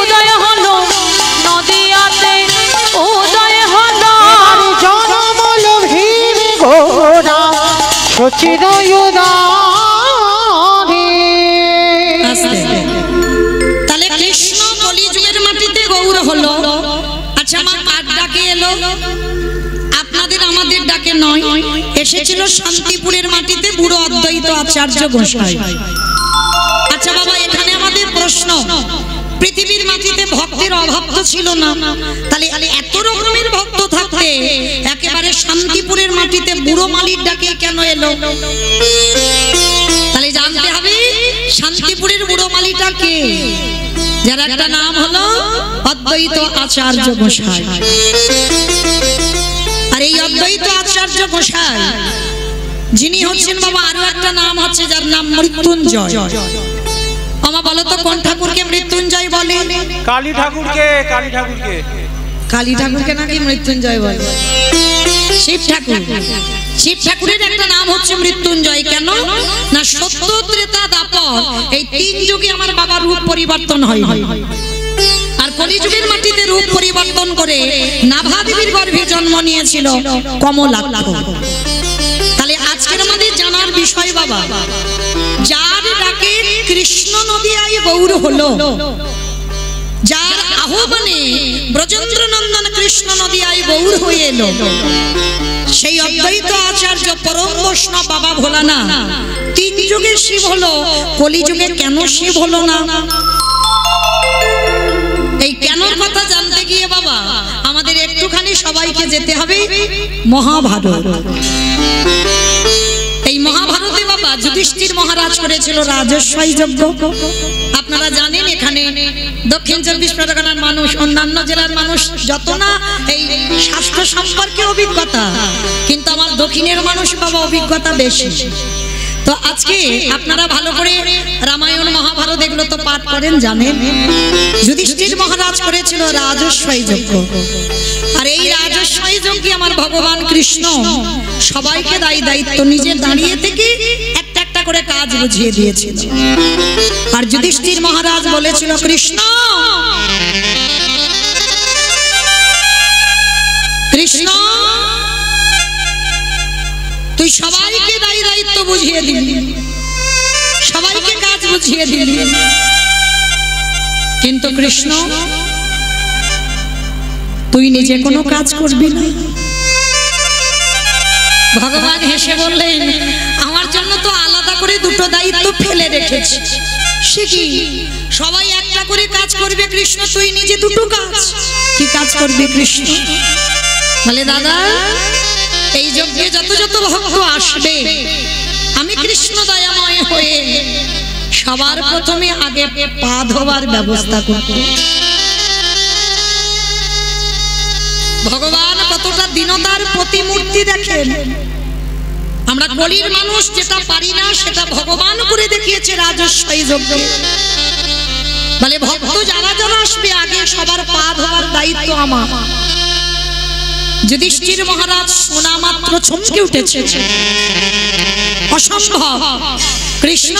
উদয় হলো নদীতে উদয় হলো জনমল ভীমে ঘোড়া সচির উদারে। তাহলে কৃষ্ণ কলিযুগের মাটিতে গৌর হলো। আচ্ছা মা কার ডাকে এলো? আপনাদের আমাদের ডাকে নয়, এসেছিল শান্তিপুরের মাটিতে বুড়ো অদ্বৈত আচার্য গোসাই। আচ্ছা বাবা এখানে আমাদের প্রশ্ন, পৃথিবীর মাটিতে ভক্তের অভাব তো ছিল না, তাহলে এত রকমের ভক্ত থাকতে একেবারে শান্তিপুরের মাটিতে বুড়ো মালির ডাকে কেন এলো? তাহলে জানতে হবে শান্তিপুরের বুড়ো মালিটা কে, যার একটা নাম হলো অদ্বৈত আচার্য গোসাই। আর এই অদ্বৈত আচার্য গোসাই যিনি হচ্ছেন বাবা আরো একটা নাম হচ্ছে যার নাম মৃত্যুঞ্জয়। আমা বলো তো কোন ঠাকুরকে মৃত্যুঞ্জয় বলে? কালী ঠাকুরকে, কালী ঠাকুরকে, কালী ঠাকুরকে নাকি মৃত্যুঞ্জয় বলে? শিব ঠাকুর, শিব ঠাকুরের একটা নাম হচ্ছে মৃত্যুঞ্জয়। কেন না সত্য ত্রেতা দ্বাপর এই তিন যুগে আমার বাবার রূপ পরিবর্তন হয়, আর কলিযুগের মাটিতে রূপ পরিবর্তন করে নাভা দেবীর গর্ভে জন্ম নিয়েছিল কমলাক্ষ। তাহলে আজকের আমাদের জানার বিষয় বাবা, যার ডাকে কৃষ্ণ নদিয়ায় গৌর হলো, যার আহ্বানে ব্রজেন্দ্র নন্দন কৃষ্ণ নদিয়ায় গৌর হয়ে এলো, সেই অদ্বৈত আচার্য পরম বৈষ্ণব বাবা ভোলানা তিন যুগে শিব হলো, কলিযুগে কেন শিব হলো না? এই কেন কথা জানতে গিয়ে বাবা আমাদের একটুখানি সবাইকে যেতে হবে মহাভারত। এই মহাভারতে বাবা যুধিষ্ঠির মহারাজ করেছিল রাজস্বই যজ্ঞ। আপনারা জানেন এখানে দক্ষিণ 24 পরগনার মানুষ, অন্যান্য জেলার মানুষ যত না এই স্বাস্থ্য সম্পর্কে অভিজ্ঞতা, কিন্তু আমার দক্ষিণের মানুষ বাবা অভিজ্ঞতা বেশি। তো আজকে আপনারা ভালো করে রামায়ণ মহাভারত এগুলো তো পাঠ করেন, জানেন যুধিষ্ঠির মহারাজ করেছিল রাজস্বই যজ্ঞ। আর এই রাজস্বই যজ্ঞে আমার ভগবান কৃষ্ণ সবাইকে দায়িত্ব নিজে দাঁড়িয়ে থেকে একটা একটা করে কাজ বুঝিয়ে দিয়েছিল। আর যুধিষ্ঠির মহারাজ বলেছিল, কৃষ্ণ কৃষ্ণ তুই সবাইকে দায়িত্ব বুঝিয়ে দিলি, সবাইকে কাজ বুঝিয়ে দিলি, কিন্তু কৃষ্ণ তুই নিজে কোনো কাজ করবি না। ভগবান হেসে বললেন, আমার জন্য তো আলাদা করে দুটো দায়িত্ব ফেলে রেখেছি। সে কি? সবাই একটা করে কাজ করবে, কৃষ্ণ তুই নিজে দুটো কাজ। কি কাজ করবে কৃষ্ণ? বলে, দাদা এই যজ্ঞে যত যত ভক্ত আসবে আমি কৃষ্ণ দয়াময় হয়ে সবার প্রথমে আগে পা ধোবার ব্যবস্থা করব। ভগবান কতটা দীনতার প্রতিমূর্তি দেখেন। আমরা কলির মানুষ যেটা পারি না সেটা ভগবান করে দেখিয়েছে রাজস্বই যজ্ঞে। বলে, ভক্ত যারা যারা আসবে আগে সবার পা ধোবার দায়িত্ব আমার। যুধিষ্ঠির মহারাজ শোনা মাত্র চমকে উঠেছে, অসম্ভব। কৃষ্ণ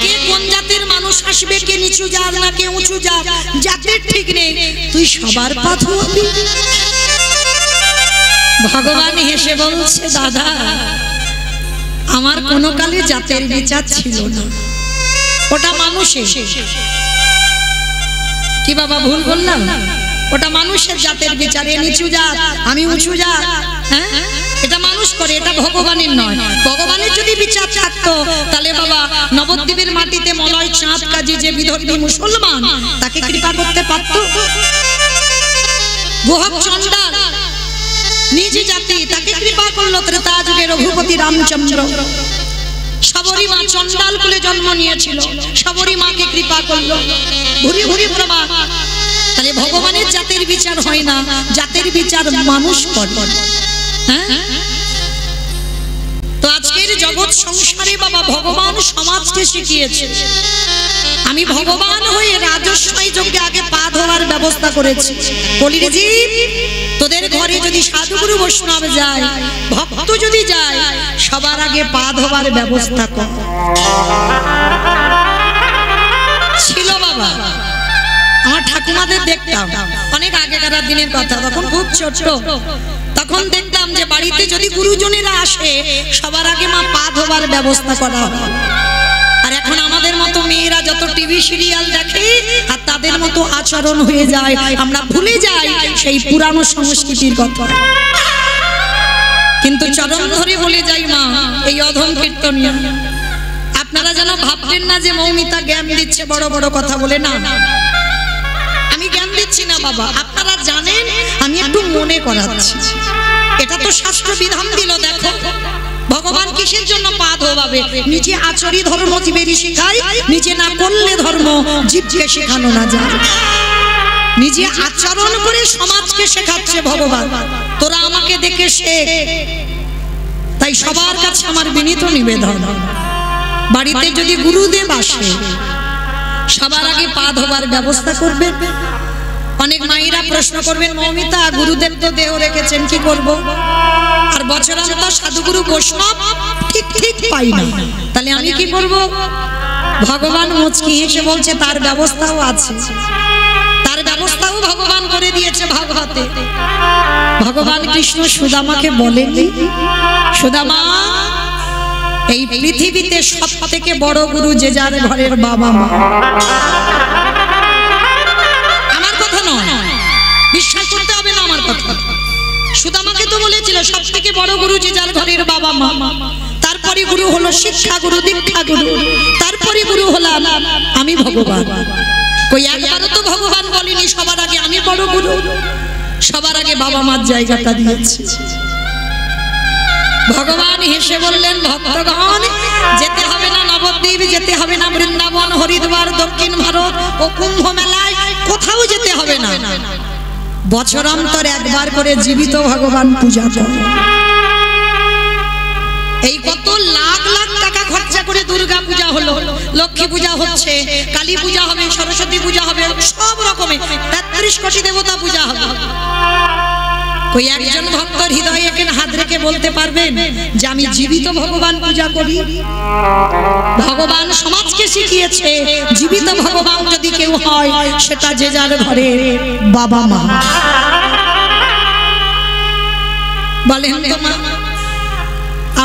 কে কোন জাতের মানুষ আসবে, কে নিচু জাত না কে উঁচু জাত, জাতের ঠিক নেই, তুই সবার পা ধোয়াবি? ভগবান হেসে বলছে, দাদা আমার কোনো কালে জাতের বিচার ছিল না, ওটা মানুষের। কি বাবা ভুল বললাম? ওটা মানুষের জাতের বিচারে, নিচু জাত আমি উঁচু জাত, হ্যাঁ এটা মানুষ করে, এটা ভগবানের নয়। ভগবানের যদি বিচার থাকতো তাহলে বাবা নবদ্বীপের মাটিতে মলয় চাঁদ কাজী যে বিধর্মী মুসলমান তাকে কৃপা করতে পারত? গোহক চণ্ডাল নিজ জাতি তাকে কৃপা করলো ত্রেতা যুগে রঘুপতি রামচন্দ্র। শবরী মা চণ্ডাল কুলে জন্ম নিয়েছিল, শবরী মাকে কৃপা করলো, ভুরি ভুরি প্রমাণ। তাহলে ভগবানের জাতের বিচার হয় না, জাতের বিচার মানুষ করে। হ্যাঁ, তো আজকের জগৎ সংসারে বাবা ভগবান সমাজকে শিখিয়েছে। আমি ভগবান হয়ে রাজস্বই যজ্ঞে আগে পা ধোয়ার ব্যবস্থা করেছি। কলির জীব তোদের ঘরে যদি সাধুগুরু বৈষ্ণব যায়, ভক্ত যদি যায়, সবার আগে পা ধোয়ার ব্যবস্থা কর। ছিল বাবা, আমার ঠাকুমাদের দেখতাম অনেক আগেকার দিনের কথা, তখন খুব ছোট, তখন দেখতাম যে বাড়িতে যদি গুরুজনেরা আসে সবার আগে মা পা ধোবার ব্যবস্থা করা হয়। আর এখন আমাদের মতো মেয়েরা যত টিভি সিরিয়াল দেখে আর তাদের মতো আচরণ হয়ে যায়, আমরা ভুলে যাই সেই পুরানো সংস্কৃতির কথা। কিন্তু চরণ ধরে বলে যাই মা, এই অধম কীর্তনিয়া আপনারা যেন ভাববেন না যে মৌমিতা জ্ঞান দিচ্ছে বড় বড় কথা বলে। না, আমি জ্ঞান দিচ্ছি না বাবা, আপনারা জানেন আমি একটু মনে করাচ্ছি। এটা তো শাস্ত্র বিধান দিল। দেখো ভগবান কিসের জন্য পা ধোয়াবে? নিজে আচরি ধর্ম জীবেরই শেখায়, নিজে না করলে ধর্ম জীবকে শেখানো না যায়। নিজে আচরণ করে সমাজকে শেখাচ্ছে ভগবান, তোরা আমাকে দেখে শেখ। তাই সবার কাছে আমার বিনীত নিবেদন, বাড়িতে যদি গুরুদেব আসে সবার আগে পা ধোবার ব্যবস্থা করবেন। অনেক মায়েরা প্রশ্ন করবেন, মৌমিতা গুরুদেব তো দেহ রেখেছেন, কি করব? আর বছরান্তর সাধুগুরু বৈষ্ণব ঠিক ঠিক পাই না, তাহলে আমি কি করব? ভগবান মুচকি হেসে বলছে তার ব্যবস্থাও আছে, তার ব্যবস্থাও ভগবান করে দিয়েছে ভাগবতে। ভগবান কৃষ্ণ সুদামাকে বলেননি, সুদামা এই পৃথিবীতে সব থেকে বড় গুরু যে যার ঘরের বাবা মা। আমার কথা নয়, বিশ্বাস করতে হবে না আমার কথা। সুদামাকে তো বলেছিল সব থেকে বড় গুরু যে যার ঘরের বাবা মা, তারপরে গুরু হলো শিক্ষা গুরু, দীক্ষা গুরু, তারপরে গুরু হলাম আমি ভগবান। কই একবারও তো ভগবান বলেনি সবার আগে আমি বড় গুরু, সবার আগে বাবা মার জায়গাটা দিয়েছি। ভগবান হেসে বললেন, ভক্তগণ, যেতে হবে না নবদ্বীপ, যেতে হবে না বৃন্দাবন, হরিদ্বার, দক্ষিণ ভারত ও কুম্ভ মেলায়, কোথাও যেতে হবে না। বছরান্তর একবার করে জীবিত ভগবান পূজা করো। এই কত লাখ লাখ টাকা খরচা করে দুর্গা পূজা হলো, লক্ষ্মী পূজা হচ্ছে, কালী পূজা হবে, সরস্বতী পূজা হবে, সব রকমের 33 কোটি দেবতা পূজা হবে। কই একজন ভক্তর হৃদয়ে এখানে হাত রেখে বলতে পারবেন যে আমি জীবিত ভগবান পূজা করি? ভগবান সমাজকে শিখিয়েছে জীবিত ভগবান যদি কেউ হয় সেটা যে যার ঘরে বাবা মা। বলেন তো মা,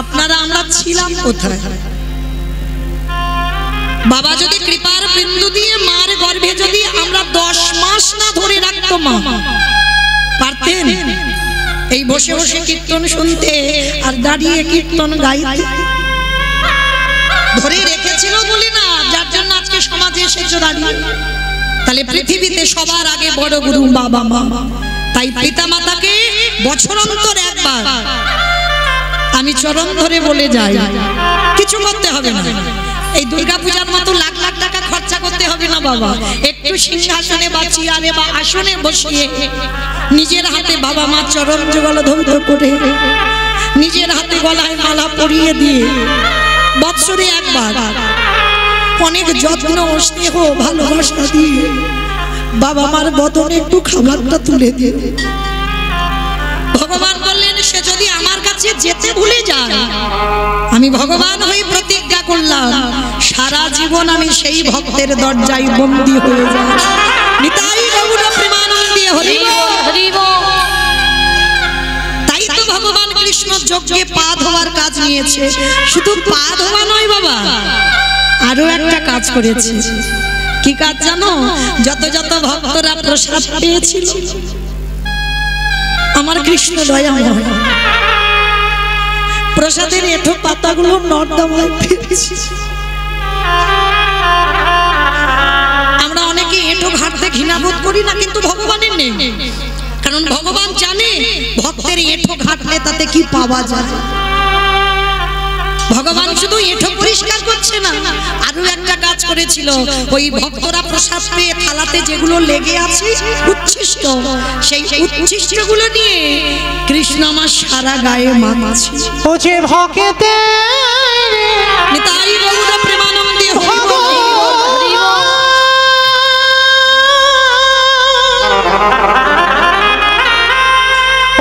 আপনারা আমরা ছিলাম কোথায়? বাবা যদি কৃপার বিন্দু দিয়ে মার গর্ভে যদি আমরা 10 মাস না ধরে রাখতো, মা পারতেন এই বসে বসে কীর্তন শুনতে আর দাঁড়িয়ে কীর্তন গাইতে? ধরে রেখেছিল বলি না, যার জন্য আজকে সমাজে এসেছো দাঁড়িয়ে। তাহলে পৃথিবীতে সবার আগে বড় গুরু বাবা মা। তাই পিতা মাতাকে বছরান্তর একবার আমি চরণ ধরে বলে যাই, কিছু করতে হবে না। এই দুর্গা পূজার মতো লাখ লাখ টাকা খরচা করতে হবে না বাবা। একটু সিংহাসনে বা চেয়ারে বা আসনে বসিয়ে নিজের হাতে বাবা মা চরণ যুগল ধৌত করে নিজের হাতে গলায় মালা পরিয়ে দিয়ে বৎসরে একবার অনেক যত্ন স্নেহ ভালোবাসা দিয়ে বাবা মার বদনে একটু খাবারটা তুলে দিয়ে। ভগবান বললেন, সে যদি আমার কাছে যেতে ভুলে যায়, আমি ভগবান হয়ে প্রতিজ্ঞা করলাম সারা জীবন আমি সেই ভক্তের দরজায় বন্দী হয়ে যাব। নিতাই গৌর প্রেমানন্দে হরি বল। তাই তো ভগবান কৃষ্ণ যজ্ঞে পা ধোয়ার কাজ নিয়েছে। শুধু পা ধোয়া নয় বাবা, আরো একটা কাজ করেছে। কি কাজ জানো? যত যত ভক্তরা প্রসাদ পেয়েছিল, আমার কৃষ্ণ দয়াময় প্রসাদের এঁঠো পাতাগুলো নর্দমায় ফেলেছে। আমরা অনেকে এঁঠো ঘাটতে ঘৃণাবোধ করি না, কিন্তু ভগবানের নেই। কারণ ভগবান জানে ভক্তের এঁঠো ঘাটলে তাতে কি পাওয়া যায়। ভগবান শুধু এঁঠো পরিষ্কার করছে না, আরো একটা কাজ করেছিল। ওই ভক্তরা প্রসাদ পেয়ে থালাতে যেগুলো লেগে আছে উচ্ছিষ্ট, সেই উচ্ছিষ্টগুলো নিয়ে কৃষ্ণ আমার সারা গায়ে মাখাচ্ছে। ও যে ভক্তে নিতাই গৌর প্রেমানন্দে হরি বল।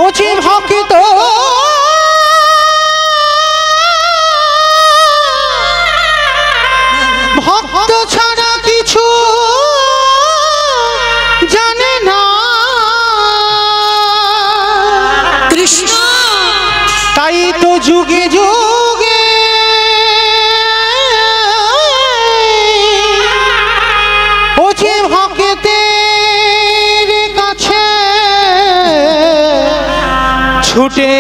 ও যে ভক্ত ভক্ত ছাড়া কিছু জানে না কৃষ্ণ, তাই তো যুগে যুগে ও যে ভক্তের কাছে ছুটে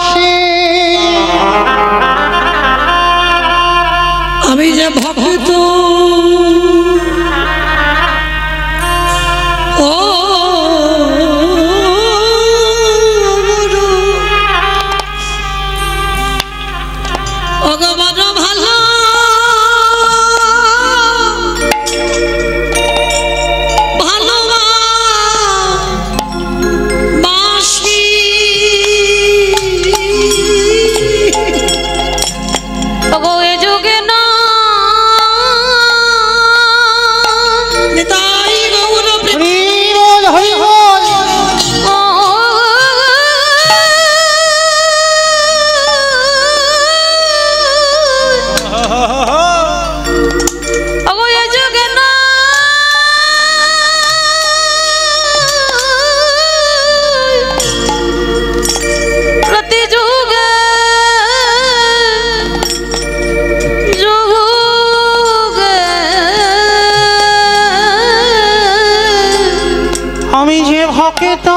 আসে। আমি যে ভক্ত ও ভগবান ভালো ভালোবাসি, ওগো এ যুগে না নিতাই গৌর প্রেম। হরি বল হরি বল। ওগো এ যুগে না প্রতি যুগে যুগে আমি যে ভক্ত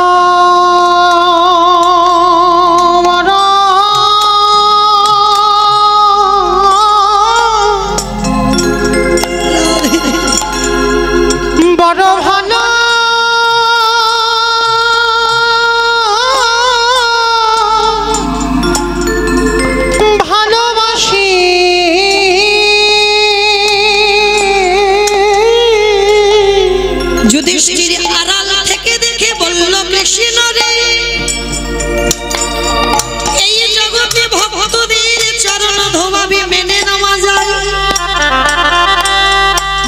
ভাবে মেনে নেওয়া যায়।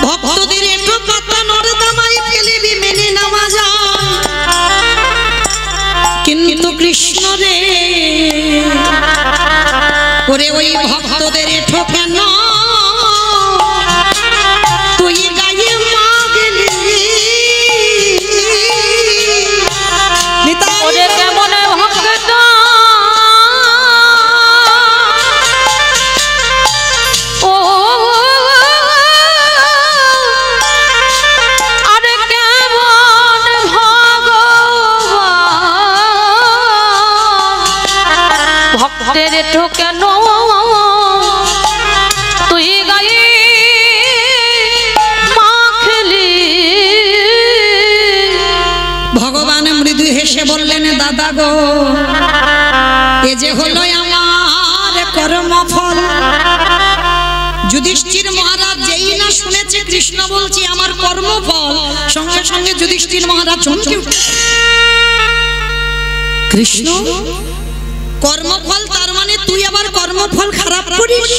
ভক্তদের একটু কথা নর্দমায় ফেলে মেনে নেওয়া যায়, কিন্তু কৃষ্ণ রে ওরে ওই ভক্তদের ঠকে না তুই গায়ে মাগলি ওরে কেমন ভক্ত ও আরে কেমন ভগবান ভক্তের ঠকেন তুই গায়ে মাখলি। ভগবান মৃদু হেসে বললেন দাদা গো এ যে হলো আমার কর্মফল। যুধিষ্ঠির মহারাজ যেই না শুনেছে কৃষ্ণ বলছি আমার কর্মফল, সঙ্গে সঙ্গে যুধিষ্ঠির মহারাজ চমকে উঠলেন। কৃষ্ণ কর্মফল তার মানে তুই আবার কর্মফল খারাপ করিস?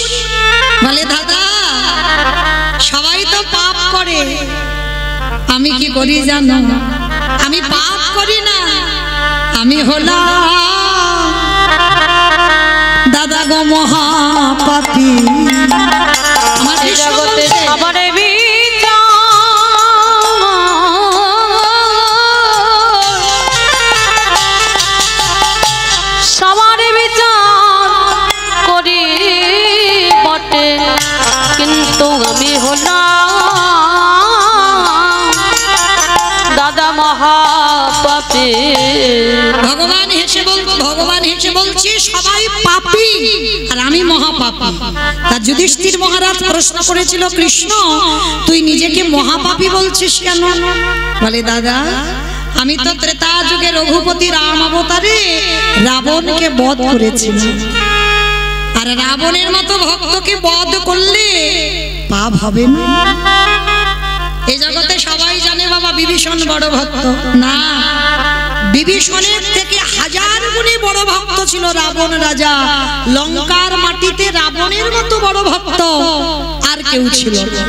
বলে দাদা সবাই তো পাপ করে, আমি কি করি জানো? আমি পাপ করি না, আমি হলাম দাদা গো মহাপাপী। আমার জগতে সবার সবার বিচার করি বটে, কিন্তু আমি হলাম দাদা মহাপাপী। ভগবান হেসে বলছে সবাই পাপী আর আমি মহাপাপী। তা যুধিষ্ঠির মহারাজ প্রশ্ন করেছিল কৃষ্ণ তুই নিজেকে মহাপাপী বলছিস কেন? বলে দাদা আমি তো ত্রেতা যুগে রঘুপতি রাম অবতারে রাবণকে বধ করেছিল, আর রাবণের মতো ভক্তকে বধ করলে পাপ হবে না। এই জগতে সবাই জানে বাবা বিভীষণ বড় ভক্ত না, বিভীষণের থেকে হাজার গুণে বড় ভক্ত ছিল রাবণ রাজা। লঙ্কার মাটিতে রাবণের মতো বড় ভক্ত আর কেউ ছিল না।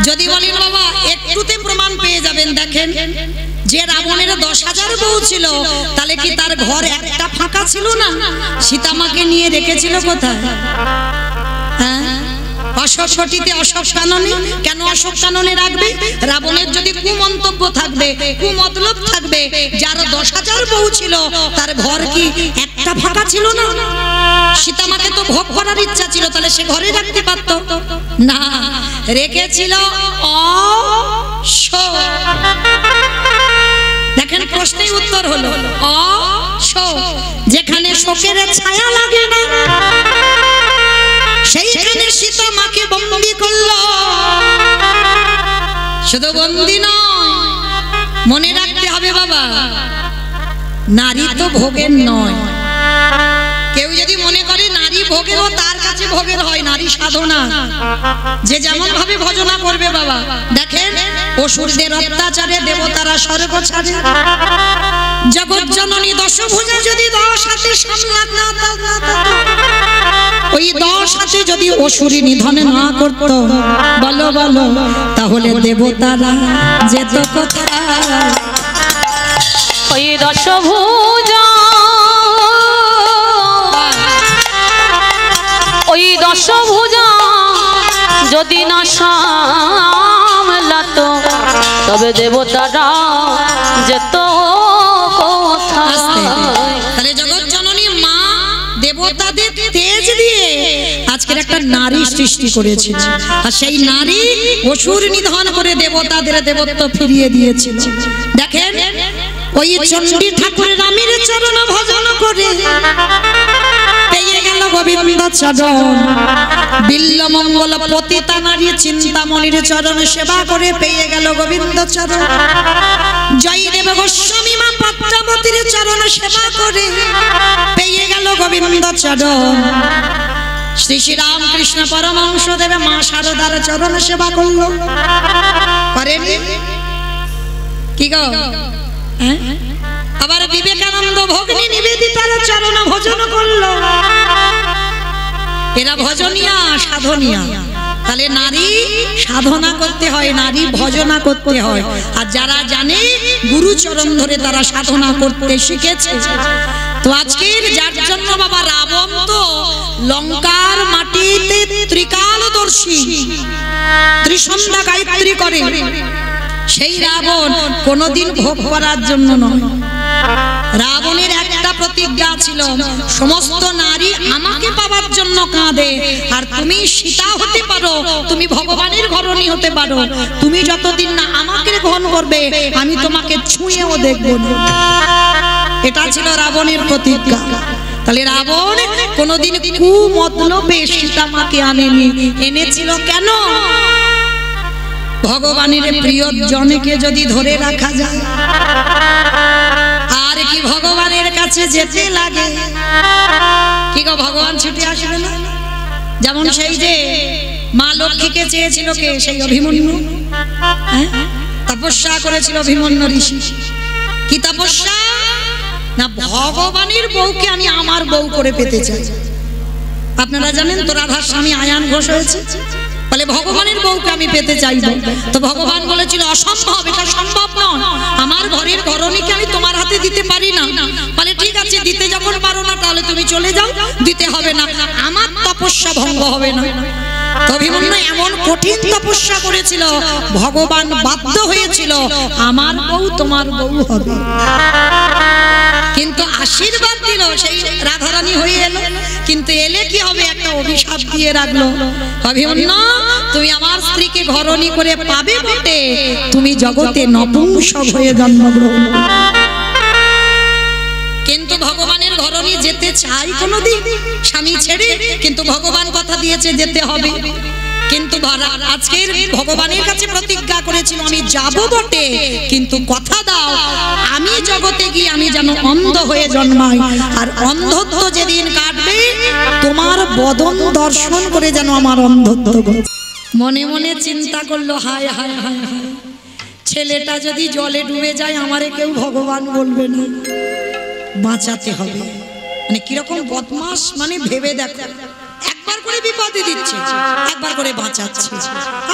যদি বলেন বাবা একটুতে প্রমাণ পেয়ে যাবেন, দেখেন যে রাবণের 10,000 বউ ছিল তাহলে কি তার ঘর একটা ফাঁকা ছিল না? সীতামাকে নিয়ে রেখেছিল কোথায়? হ্যাঁ অশোক ঘটিতে অশোক কাননে। কেন অশোক কাননে রাখবে? রাবণের যদি কুমন্তব্য থাকবে, কুমতলব থাকবে, যার 10,000 বউ ছিল তার ঘর কি একটা ফাঁকা ছিল না? সীতামাকে তো ভোগ করার ইচ্ছা ছিল, তাহলে সে ঘরে রাখতে পারত না, রেখেছিল অশোক। দেখেন প্রশ্নের উত্তর হলো অশোক, যেখানে শোকের ছায়া লাগে না সেইখানে সীতামাকে বন্দী করলো। শুধু বন্দী নয়, মনে রাখতে হবে বাবা নারী তো ভোগের নয়। কেউ যদি মনে করে নারী ভোগের, ও তার কাছে ভোগের হয়, নারী সাধনা। যে যেমন ভাবে ভজনা করবে বাবা। দেখেন অসুরদের অত্যাচারে দেবতারা স্বর্গ ছাড়ে, জগৎ জননী দশভুজা যদি 10 হাতে সামলাত না, ওই 10 হাতে যদি অসুরী নিধন না করত, বলো বলো তাহলে দেবতারা যেত কোথায়? ওই দশভুজা যদি না সামলাত তবে দেবতারা যেত কোথায়? তাহলে জগৎ জননী মা দেবতাদের তেজ দিয়ে আজকের একটা নারী সৃষ্টি করেছিল, আর সেই নারী অসুর নিধন করে দেবতাদের দেবত্ব ফিরিয়ে দিয়েছিল। দেখেন ওই চণ্ডী ঠাকুর রামের চরণ ভজন করে পেয়ে গেল গোবিন্দ চরণ, বিল্ল মঙ্গল পতিতা নারী চিন্তামণির চরণ সেবা করে পেয়ে গেল গোবিন্দ চরণ। জয়দেব গোস্বামী মা পদ্মাবতীর চরণ সেবা করে পেয়ে গেল গোবিন্দ চরণ। শ্রী শ্রী রামকৃষ্ণ পরমহংস দেবে মা শারদার চরণ সেবা করলো, করেনি কি গো? আবার বিবেকানন্দ ভগ্নী নিবেদিতার চরণ ভজন করলো। এরা ভজনিয়া সাধনিয়া। তাহলে নারী সাধনা করতে হয়, নারী ভজনা করতে হয়। আর যারা জানে গুরুচরণ ধরে তারা সাধনা করতে শিখেছে। তো আজকের যার জন্য বাবা রাবণ তো লঙ্কার মাটিতে ত্রিকালদর্শী, ত্রিসন্ধ্যা গায়ত্রী করে, সেই রাবণ কোনোদিন ভোগ করার জন্য নয়। রাবণের একটা প্রতিজ্ঞা ছিল, সমস্ত নারী আমাকে পাওয়ার জন্য কাঁদে, আর তুমি সীতা হতে পারো, তুমি ভগবানের ঘরণী হতে পারো, তুমি যতদিন না আমাকে গ্রহণ করবে আমি তোমাকে ছুঁয়েও দেখব না। এটা ছিল রাবণের প্রতিজ্ঞা। তাহলে রাবণ কোনোদিন কুমতলবে সীতা মাকে আনেনি। এনেছিল কেন? ভগবানের প্রিয়জনকে যদি ধরে রাখা যায় আর কি ভগবানের কাছে যেতে লাগে, কি গো ভগবান ছুটে আসবে না? যেমন সেই যে মা লক্ষ্মীকে চেয়েছিল কে? সেই অভিমন্যু। তপস্যা করেছিল অভিমন্যু ঋষি। কি তপস্যা? না ভগবানের বউকে আমি আমার বউ করে পেতে চাই। আপনারা জানেন তো রাধার স্বামী আয়ান ঘোষ হয়েছে, বলে ভগবানের বউকে আমি পেতে চাইব। তো ভগবান বলেছিল অসম্ভব, এটা সম্ভব নয়, আমার ঘরের ঘরণীকে আমি তোমার হাতে দিতে পারি না। বলে ঠিক আছে, দিতে যখন পারো না তাহলে তুমি চলে যাও, দিতে হবে না, আমার তপস্যা ভঙ্গ হবে না। অভিমন্যু এমন কঠিন তপস্যা করেছিল, ভগবান বাধ্য হয়েছিল আমার বউ তোমার বউ হবে। কিন্তু আশীর্বাদ দিল, সেই রাধারানী হয়ে এলো। কিন্তু এলে কি হবে? একটা অভিশাপ দিয়ে রাখলো, অভিমন্যু তুমি আমার স্ত্রীকে ঘরণী করে পাবে বটে, তুমি জগতে নপুংসক হয়ে জন্মগ্রহণ। কিন্তু ভগবানের ঘরণী যেতে চাই কোনোদিন স্বামী ছেড়ে, কিন্তু ভগবান কথা দিয়েছে যেতে হবে। কিন্তু আজকের ভগবানের কাছে প্রতিজ্ঞা করেছিল আমি যাব বটে, কিন্তু কথা দাও আমি জগতে গিয়ে আমি যেন অন্ধ হয়ে জন্মাই, আর অন্ধত্ব যেদিন কাটবে তোমার বদন দর্শন করে যেন আমার অন্ধত্ব। মনে মনে চিন্তা করলো, হায় হায় হায় হায়, ছেলেটা যদি জলে ডুবে যায় আমারে কেউ ভগবান বলবে না, বাঁচাতে হবে। মানে কিরকম বদমাস, মানে ভেবে দেখো, একবার করে বিপদে দিচ্ছে, একবার করে বাঁচাচ্ছে,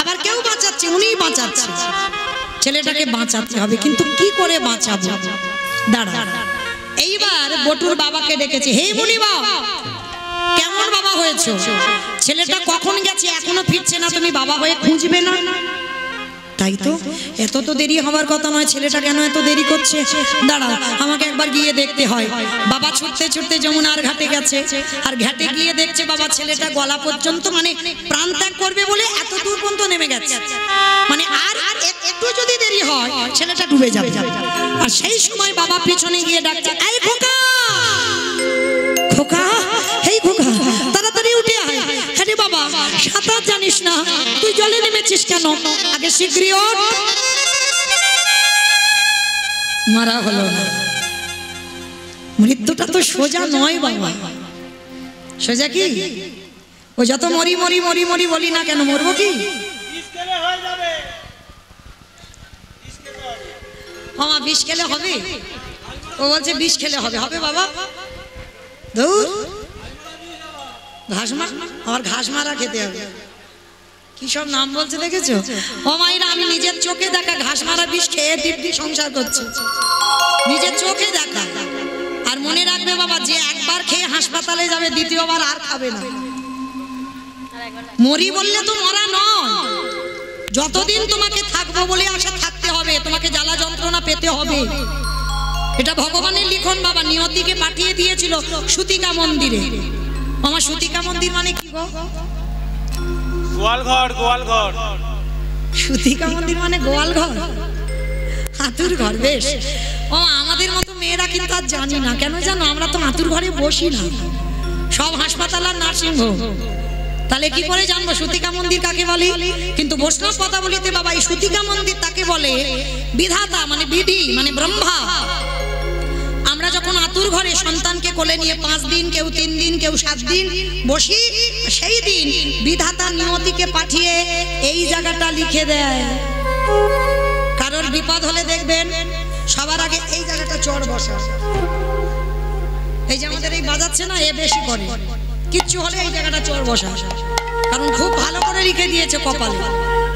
আবার কেউ বাঁচাচ্ছে, উনিই বাঁচাচ্ছে। ছেলেটাকে বাঁচাতে হবে, কিন্তু কি করে বাঁচাবো? দাঁড়া, এইবার বটুর বাবাকে ডেকেছে, হে মুনি বাবা, কেমন বাবা হয়েছো? ছেলেটা কখন গেছে এখনো ফিরছে না, তুমি বাবা হয়ে খুঁজবে না? তাই তো, এত তো দেরি হওয়ার কথা নয়, ছেলেটা কেন এত দেরি করছে? দাঁড়াও, আমাকে একবার গিয়ে দেখতে হয়। বাবা ছুটতে ছুটতে যমুনার ঘাটে গেছে, আর ঘাটে গিয়ে দেখছে বাবা ছেলেটা গলা পর্যন্ত, মানে প্রাণ ত্যাগ করবে বলে এত দূর পর্যন্ত নেমে গেছে, মানে আর একটু যদি দেরি হয় ছেলেটা ডুবে যাবে। আর সেই সময় বাবা পিছনে গিয়ে ডাকছে, এই খোকা, খোকা, এই খোকা, তাড়াতাড়ি উঠে আয়। আরে বাবা, সাঁতার জানিস না, তুই জলে নেমেছিস কেন? আগে শীঘ্রই ওঠ। মারা হলো না। মৃত্যুটা তো সোজা নয় বাবা, সোজা কি? ও যত মরি মরি মরি মরি বলি না কেন, মরবো কি? মামা বিষ খেলে হবে? ও বলছে বিষ খেলে হবে। হবে বাবা, দূর ঘাস মারা, আমার ঘাস মারা খেতে হবে। কি সব নাম বলছে দেখেছো? ও মায়েরা, আমি নিজের চোখে দেখা ঘাস মারা বিষ খেয়ে দিব্যি সংসার করছে, নিজের চোখে দেখা। আর মনে রাখবে বাবা, যে একবার খেয়ে হাসপাতালে যাবে দ্বিতীয়বার আর খাবে না। মরি বললে তো মরা নয়, যতদিন তোমাকে থাকবো বলে আশা থাকতে হবে, তোমাকে জ্বালা যন্ত্রণা পেতে হবে। এটা ভগবানের লিখন বাবা, নিয়তিকে পাঠিয়ে দিয়েছিল সুতিকা মন্দিরে। আমার সুতিকা মন্দির মানে কি গো? গোয়ালঘর, গোয়ালঘর। সুতিকা মন্দির মানে গোয়ালঘর, হাতুর ঘর। বেশ, ও আমাদের মতো মেয়েরা কিন্তু আর জানি না, কেন জানো? আমরা তো হাতুর ঘরে বসি না, সব হাসপাতাল আর নার্সিংহোম। তাহলে কি করে জানবো সুতিকা মন্দির কাকে বলে? কিন্তু বৈষ্ণব পদাবলিতে বাবা এই সুতিকা মন্দির তাকে বলে বিধাতা, মানে বিধি, মানে ব্রহ্মা। আমরা যখন আতুর ঘরে সন্তানকে কোলে নিয়ে 5 দিন, কেউ 3 দিন, কেউ 7 দিন বসি, সেই দিন বিধাতা নিয়তিকে পাঠিয়ে এই জায়গাটা লিখে দেয়। কারোর বিপদ হলে দেখবেন সবার আগে এই জায়গাটা চড় বসা। এই যে আমাদের এই বাজাচ্ছে না, এ বেশি করে, কিচ্ছু হলে এই জায়গাটা চোর বসা, কারণ খুব ভালো করে লিখে দিয়েছে কপালে,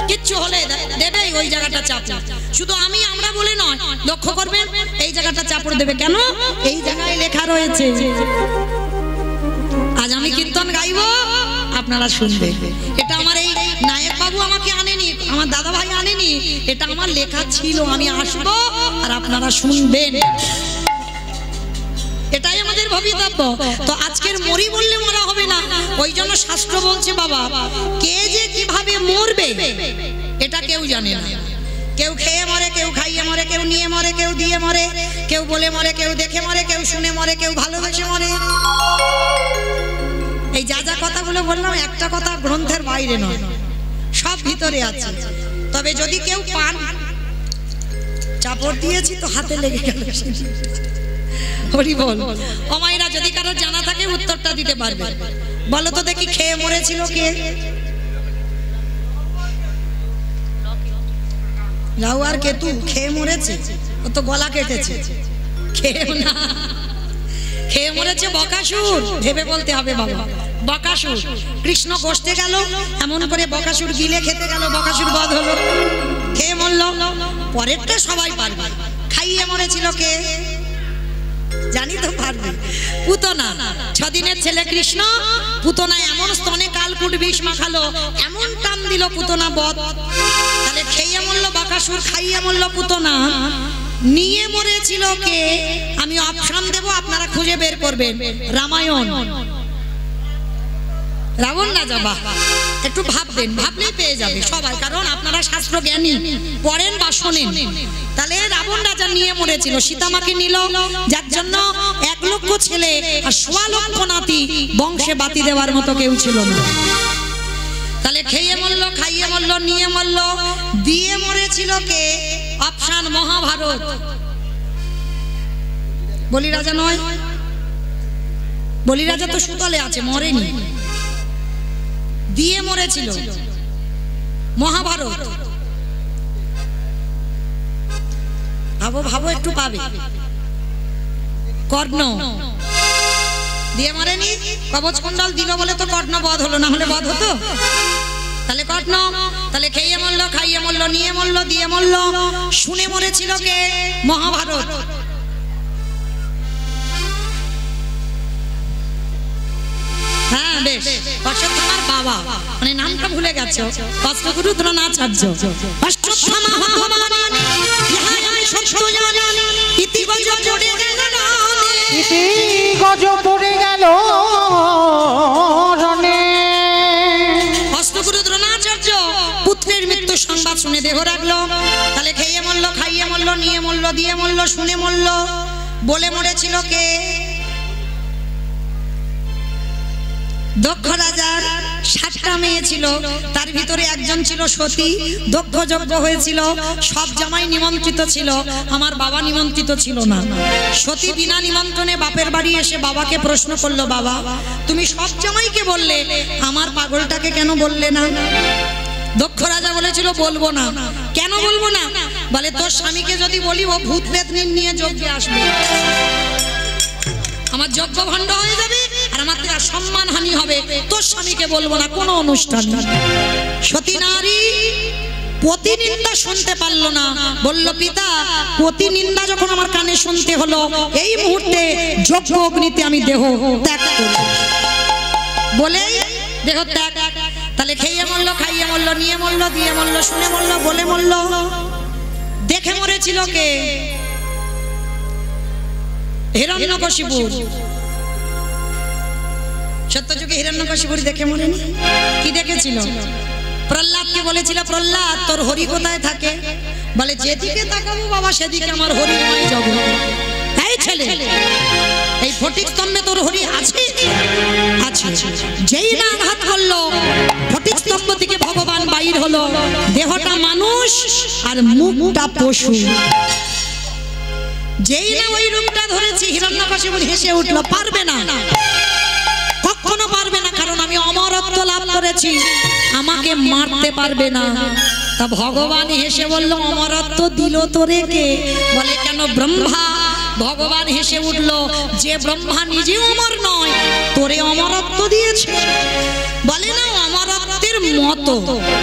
কিচ্ছু হলে দেবেই ওই জায়গাটা চাপড়। শুধু আমরা বলে নয়, লক্ষ্য করবেন এই জায়গাটা চাপড় দেবে। কেন? এই জায়গায় লেখা রয়েছে। আজ আমি কীর্তন গাইব, আপনারা শুনবেন। এটা আমার এই নায়ক বাবু আমাকে আনেনি, আমার দাদা ভাই আনেনি, এটা আমার লেখা ছিল। আমি আসবো আর আপনারা শুনবেন, এটাই আমাদের ভবিতব্য। তো আজকের মরি বললে মরা হবে না, ওই জন্য শাস্ত্র বলছে বাবা, কে যে কিভাবে মরবে এটা কেউ জানে না। কেউ খেয়ে মরে, কেউ খাইয়ে মরে, কেউ নিয়ে মরে, কেউ দিয়ে মরে, কেউ বলে মরে, কেউ দেখে মরে, কেউ শুনে মরে, কেউ ভালোবেসে মরে। এই যা যা কথাগুলো বললাম একটা কথা গ্রন্থের বাইরে নয়, সব ভিতরে আছে। তবে যদি কেউ পান, চাপড় দিয়েছি তো হাতে লেগে গেল। হরি বল। ও মায়েরা, যদি কারো জানা থাকে উত্তরটা দিতে পারবে। বলো তো দেখি, খেয়ে মরেছিল কে? রাহু আর কেতু খেয়ে মরেছে, ও তো গলা কেটেছে। খেয়ে না, খেয়ে মরেছে বকাসুর। ভেবে বলতে হবে বাবা, বকাসুর। কৃষ্ণ গোষ্ঠে গেল, এমন করে বকাসুর গিলে খেতে গেল, বকাসুর বধ হলো, খেয়ে মরল। পরেরটা সবাই পারবে। খাইয়ে মরেছিল কে? জানি তো পারবে। পুতনা, 6 দিনের ছেলে কৃষ্ণ, পুতনা এমন স্তনে কালকুট বিষ মাখালো, এমন টান দিল পুতনা বধ। তাহলে খেয়ে মরল বকাসুর, খাইয়ে মরল পুতনা। নিয়ে মরেছিল কে? আমি অপশন দেব, আপনারা খুঁজে বের করবেন। রামায়ণ, রাবণ রাজা। বাহ, একটু ভাববেন, ভাবলেই পেয়ে যাবে সবাই, কারণ আপনারা শাস্ত্র জ্ঞানী, পড়েন বা শোনেন। তাহলে রাবণ রাজা নিয়ে মরেছিল, সীতামাকে নিল, যার জন্য 1 লক্ষ ছেলে আর 1.25 লক্ষ নাতি, বংশে বাতি দেওয়ার মতো কেউ ছিল না। তাহলে খেয়ে মরল, খাইয়ে মরল, নিয়ে মরল, দিয়ে মরেছিল কে? অপশন মহাভারত। বলি রাজা নয়, বলি রাজা তো সুতলে আছে, মরেনি। দিয়ে মরেছিল মহাভারত। ভাবো ভাবো, একটু পাবে। কর্ণ দিয়ে মরেনি, কবচ কুণ্ডল দিল বলে তো কর্ণ বধ হলো, না হলে বধ হতো? তাহলে কর্ণ। তাহলে খেয়ে মরল, খাইয়ে মরল, নিয়ে মরল, দিয়ে মরল। শুনে মরেছিল কে? মহাভারত। হ্যাঁ বেশ, অশ্বত্থামার বাবা, মানে নামটা ভুলে গেছো, কষ্টগুরু দ্রোণাচার্য। অশ্বত্থামা ভগবান ইহাই আমি সত্য জানি, ইতি গজ পড়ে গেল রণে, ইতি গজ পড়ে গেল রণে। অষ্টগুরু দ্রোণাচার্য পুত্রের মৃত্যু সংবাদ শুনে দেহ রাখলো। তাহলে খেয়ে মরল, খাইয়ে মরল, নিয়ে মরল, দিয়ে মরল, শুনে মরল। বলে মরেছিল কে? দক্ষ রাজার 7টা মেয়ে ছিল, তার ভিতরে একজন ছিল সতী। দক্ষ যজ্ঞ হয়েছিল, সব জামাই নিমন্ত্রিত ছিল, আমার বাবা নিমন্ত্রিত ছিল না। সতী বিনা নিমন্ত্রণে বাপের বাড়ি এসে বাবাকে প্রশ্ন করলো, বাবা তুমি সব জামাইকে বললে, আমার পাগলটাকে কেন বললে না? দক্ষ রাজা বলেছিল, বলবো না। কেন বলবো না? বলে, তোর স্বামীকে যদি বলি ও ভূত প্রেত নিয়ে যজ্ঞে আসবে, আমার যজ্ঞ ভণ্ড হয়ে যাবে আর আমার সম্মান হানি হবে, তোর স্বামীকে বলবো না কোনো অনুষ্ঠান। সতী নারী প্রতিনিন্দা শুনতে পারলো না, বলল, পিতা প্রতিনিন্দা যখন আমার কানে শুনতে হলো, এই মুহূর্তে যজ্ঞ অগ্নিতে আমি দেহ ত্যাগ করব। বলেই দেহ ত্যাগ। তাহলে খেয়ে মরল, খাইয়ে মরল, নিয়ে মরল, দিয়ে মরল, শুনে মরল, বলে মরল। দেখে মরেছিল কে? হিরণ্যকশিপু। সত্যযুগে হিরণ্যকশিপুর দেখে মরেনি? কি দেখেছিল? প্রহ্লাদকে বলেছিল, প্রহ্লাদ তোর হরি কোথায় থাকে? বলে, যেদিকে তাকাবো বাবা সেদিকে আমার হরিময় জগৎ। তাই ছেলে, এই ফটিক স্তম্ভে তোর হরি আছে? আছে। যেই না আঘাত করলো, ফটিক স্তম্ভ থেকে ভগবান বাইর হলো, দেহটা মানুষ আর মুখটা পশু। যেই না ওই রূপটা ধরেছি, হিরণ্যকশিপু হেসে উঠলো, পারবে না, কখনো পারবে না, কারণ আমি অমরত্ব লাভ করেছি, আমাকে মারতে পারবে না। তা ভগবান হেসে বলল, অমরত্ব দিল তোরে কে? বলে, কেন? ব্রহ্মা ভগবান হেসে উঠল, যে ব্রহ্মা নিজে অমর নয় তোরে অমরত্ব দিয়েছে। বলে না অমরত্বের মতো,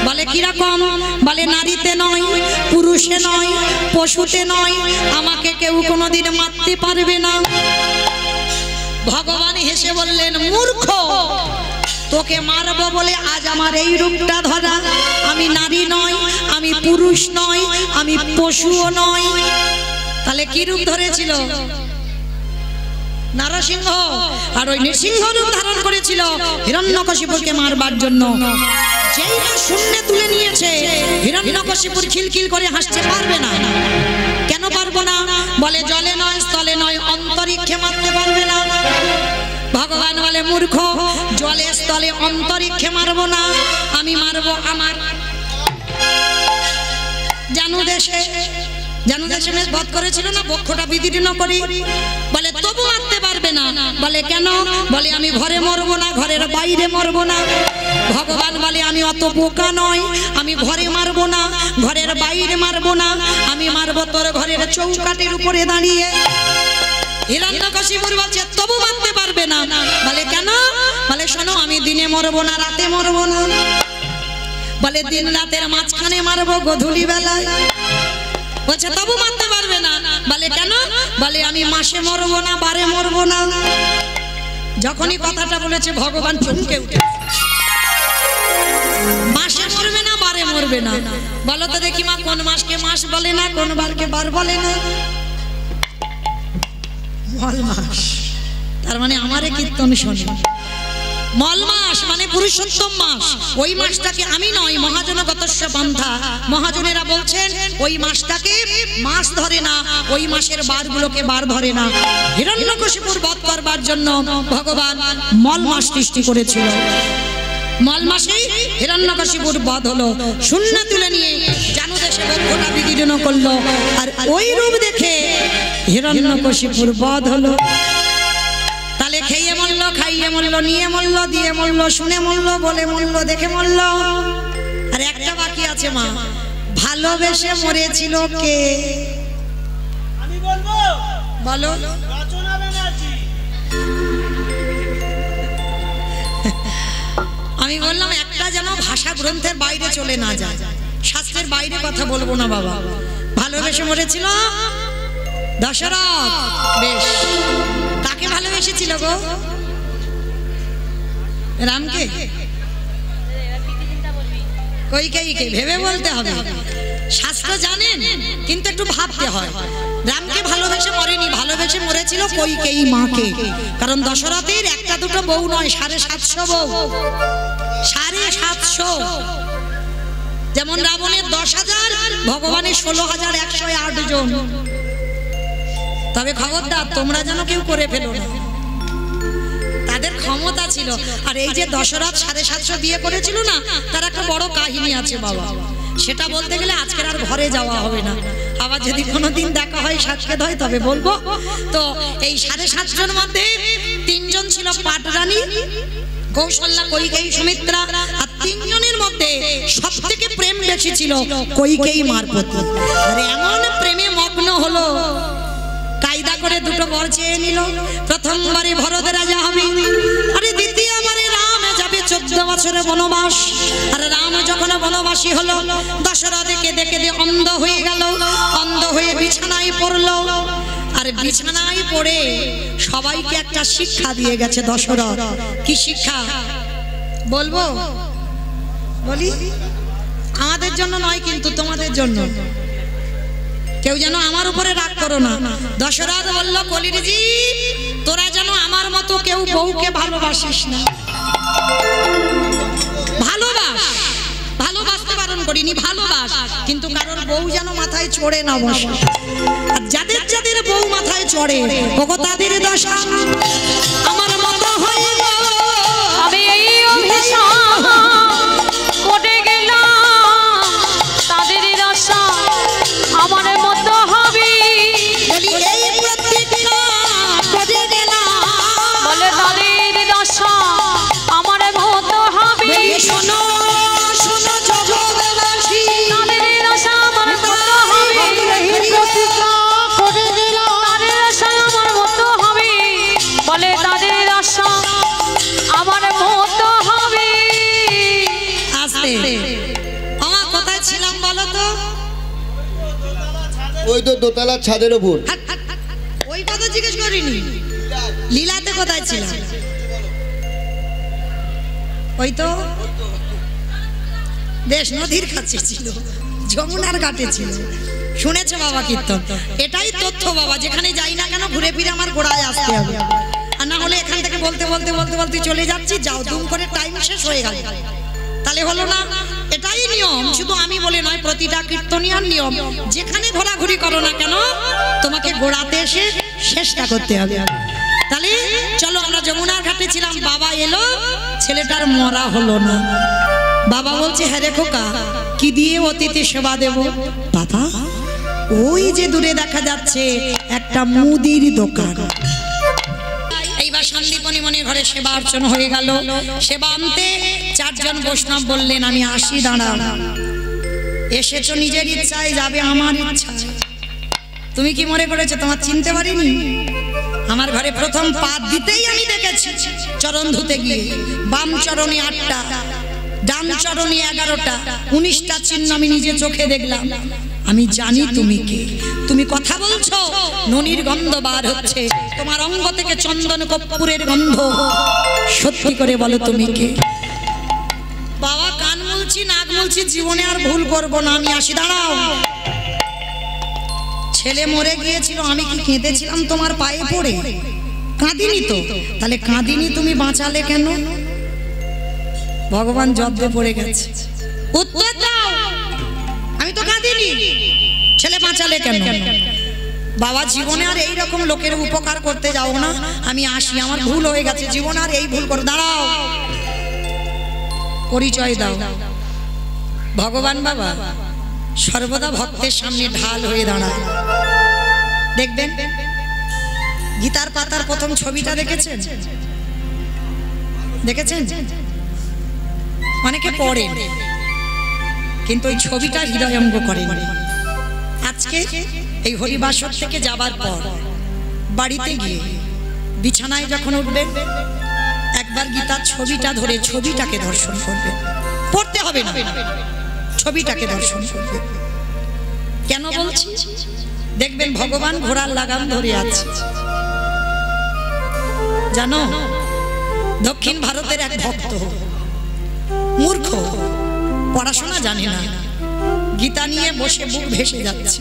বলে কিরকম, বলে নারীতে নয়, পুরুষে নয়, পশুতে নয়, আমাকে কেউ কোনোদিন মারতে পারবে না। ভগবান হেসে বললেন, মূর্খ, তোকে মারবো বলে আজ আমার এই রূপটা ধরা। আমি নারী নয়, আমি পুরুষ নয়, আমি পশুও নয়। তাহলে কি রূপ ধরেছিল? নরসিংহ। আর ওই নৃসিংহ রূপ ধারণ করেছিল হিরণ্যকশিপুরকে মারবার জন্য। যেই না শূন্যে তুলে নিয়েছে, হিরণ্যকশিপুর খিলখিল করে হাসতে পারবে না। কেন পারবো না? বলে জলে নয়, স্থলে নয়, অন্তরিক্ষে মারতে পারবে না। ভগবান বলে, মূর্খ, জলে স্থলে অন্তরিক্ষে মারবো না, আমি মারবো আমার জানু দেশে। জানু দেশে মেষ বধ করেছিল না, বক্ষটা বিদীর্ণ করি। বলে তবু মারতে পারবে না। বলে কেন? বলে আমি ঘরে মরবো না, ঘরের বাইরে মরবো না। ভগবান বলে, আমি অত বোকা নয়, আমি ঘরে মারবো না, ঘরের বাইরে মারবো না, আমি মারবো তোর ঘরের চৌকাঠের উপরে দাঁড়িয়ে। হিরণ্যকশিপুর বলছে তবু মারতে পারবে না। বলে কেন? বলে শোনো, আমি দিনে মরবো না, রাতে মরবো না। বলে দিন রাতের মাঝখানে মারবো, গধূলি বেলায়। বলছে তবু মারতে পারবে না। বলে কেন? বলে আমি মাসে মরবো না, বারে মরবো না। যখনই কথাটা বলেছে ভগবান চমকে উঠে, মাসে মরবে না, বারে মরবে না। বলো তো দেখি মা, কোন মাসকে মাস বলে না, কোন বারকে বার বলে না? মল মাস। তার মানে আমারে কীর্তন শোনে। মল মাস মানে পুরুষোত্তম মাস। ওই মাসটাকে আমি নয়, মহাজনগতস্য পন্থা, মহাজনেরা বলছেন ওই মাসটাকে মাস ধরে না, ওই মাসের বারগুলোকে বার ধরে না। হিরণ্যকশিপুর বধ করবার জন্য ভগবান মল মাস সৃষ্টি করেছিল। মল মাসেই হিরণ্যকশিপুর বধ হলো। শূন্য তুলে নিয়ে জানু দেশে বক্ষটা বিদীর্ণ করলো। আর ওই রূপ দেখে হিরণ্যকশিপুর বধ হলো। তাহলে খেয়ে মরল, খাইয়ে মরল, নিয়ে মরল, দিয়ে মরল, শুনে মরল, বলে মরল, দেখে মরল। আর একটা বাকি আছে মা, ভালোবেসে মরেছিল কে? আমি বলবো, বলো। রচনা ব্যানার্জি। আমি বললাম একটা যেন ভাষা গ্রন্থের বাইরে চলে না যায়, শাস্ত্রের বাইরে কথা বলবো না বাবা। ভালোবেসে মরেছিল দশরথ। বেশ, কাকে ভালোবেসেছিল গো? রামকে? কইকেয়ীকে? ভেবে বলতে হবে। শাস্ত্র জানেন কিন্তু একটু ভাবতে হয়। রামকে ভালোবেসে মরেনি, ভালোবেসে মরেছিল কইকেয়ী মাকে। কারণ দশরথের একটা দুটো বউ নয়, 750 বউ, 750। যেমন রাবণের 10,000, ভগবানের 16,108 জন। তবে খবরদার তোমরা যেন কেউ করে ফেলো না, তাদের ক্ষমতা ছিল। আর এই যে দশরথ 750 বিয়ে করেছিল না, তার একটা বড় কাহিনী আছে বাবা। সেটা বলতে গেলে আজকের আর ঘরে যাওয়া হবে না। আবার যদি কোনোদিন দেখা হয়, সাক্ষাৎ হয়, তবে বলবো। তো এই 750 জন মধ্যে 3 জন ছিল পাটরানী, কৌশল্যা, কইকেয়ী, সুমিত্রা। আর 3 জনের মধ্যে সব থেকে প্রেম বেশি ছিল কইকেয়ী মার প্রতি। আর এমন প্রেমে মগ্ন হলো, কায়দা করে দুটো বর চেয়ে নিল। প্রথমবারে ভরত রাজা হবে, আরে দ্বিতীয়বারে রাম যাবে 14 বছরের বনবাস। আর রাম যখন বনবাসী হলো, দশরথ কেঁদে কেঁদে অন্ধ হয়ে গেল। অন্ধ হয়ে বিছানায় পড়লো। আর বিছানায় পড়ে সবাইকে একটা শিক্ষা দিয়ে গেছে দশরথ। কি শিক্ষা বলবো? বলি, আমাদের জন্য নয় কিন্তু তোমাদের জন্য। কেউ যেন আমার উপরে রাগ করো না। দশরথ বলল, কলিরজি, তোরা যেন আমার মতো কেউ বউকে ভালোবাসিস না। ভালোবাস, ভালোবাসতে বারণ করিনি, ভালোবাস, কিন্তু কারোর বউ যেন মাথায় চড়ে না বসে। আর যাদের যাদের বউ মাথায় চড়ে, ওগো তাদের দশা আমার মতো হয়ে গেল। আমি এই অভিশাপ করে গেলাম, তাদের দশা আমার মতো হবে। বলি এই প্রতিজ্ঞা করে গেলাম, বলে তাদের দশা আমার মতো হবে। শোনো শোনো জগৎবাসী, তাদের দশা আমার মতো হবে। এই প্রতিজ্ঞা করে গেলাম, তাদের দশা ওই তো দোতলার ছাদের ওপর। ওই কথা জিজ্ঞেস করিনি, লীলাতে কোথায় ছিল? ওই তো দেশ নদীর কাছে ছিল, যমুনার ঘাটে ছিল। শুনেছে বাবা কীর্তন? এটাই তথ্য বাবা, যেখানে যাই না কেন ঘুরে ফিরে আমার গোড়ায় আসতে হবে, আর না হলে এখান থেকে বলতে বলতে বলতে বলতে চলে যাচ্ছি, যাও দুম করে টাইম শেষ হয়ে গেল, তাহলে হলো না। এটাই নিয়ম, শুধু আমি বলে নয়, প্রতিটা কীর্তনিয়ার নিয়ম। যেখানে ঘোরাঘুরি করো না কেন তোমাকে গোড়াতে এসে শেষটা করতে হবে। তাহলে চলো, আমরা যমুনার ঘাটে ছিলাম, বাবা এলো, ছেলেটার মরা হলো না। বাবা বলছে, হ্যাঁ রে খোকা, কি দিয়ে অতিথি সেবা দেব? বাবা, ওই যে দূরে দেখা যাচ্ছে একটা মুদির দোকান। এইবার সন্দীপনী মনির ঘরে সেবা অর্চনা হয়ে গেল। সেবা আনতে চারজন বৈষ্ণব বললেন, আমি আসি, দাঁড়াও। এসেছো নিজের ইচ্ছায়, যাবে আমার ইচ্ছা। তুমি কি মনে করেছো তোমার চিনতে পারিনি? আমার ঘরে প্রথম পা দিতেই আমি দেখেছি, চরণ ধুতে গিয়ে বাম চরণে 8টা, ডান চরণে 11টা, 19টা চিহ্ন আমি নিজে চোখে দেখলাম। আমি জানি তুমি কে। তুমি কথা বলছো, ননির গন্ধ বার হচ্ছে, তোমার অঙ্গ থেকে চন্দন কর্পূরের গন্ধ। সত্যি করে বলো তুমি কে? বাবা, কান মুলছি, নাক মুলছি, জীবনে আর ভুল করবো না, আমি আসি, দাঁড়াও। ছেলে মরে গিয়েছিল, আমি কি কেঁদেছিলাম তোমার পায়ে পড়ে? কাঁদিনি তো। তাহলে কাঁদিনি, তুমি বাঁচালে কেন? ভগবান জব্দে পড়ে গেছে, উত্তর দাও। আমি তো কাঁদিনি, ছেলে বাঁচালে কেন? বাবা, জীবনে আর এইরকম লোকের উপকার করতে যাও না, আমি আসি, আমার ভুল হয়ে গেছে, জীবনে আর এই ভুল করে। দাঁড়াও, পরিচয় দাও। ভগবান বাবা সর্বদা ভক্তের সামনে ঢাল হয়ে দাঁড়ায়। দেখবেন গীতার পাতার প্রথম ছবিটা দেখেছেন? দেখেছেন? অনেকে পড়েন, কিন্তু ওই ছবিটা হৃদয়ঙ্গ করেন। আজকে এই হরিবাসর থেকে যাবার পর বাড়িতে গিয়ে বিছানায় যখন উঠবেন, একবার গীতার ছবিটা ধরে ছবিটাকে দর্শন করবেন। পড়তে হবে না, ছবিটাকে দর্শন করবেন। কেন বলছি? দেখবেন ভগবান ঘোড়ার লাগাম ধরে আছে। জানো, দক্ষিণ ভারতের এক ভক্ত, মূর্খ, পড়াশোনা জানে না, গীতা নিয়ে বসে বুক ভেসে যাচ্ছে।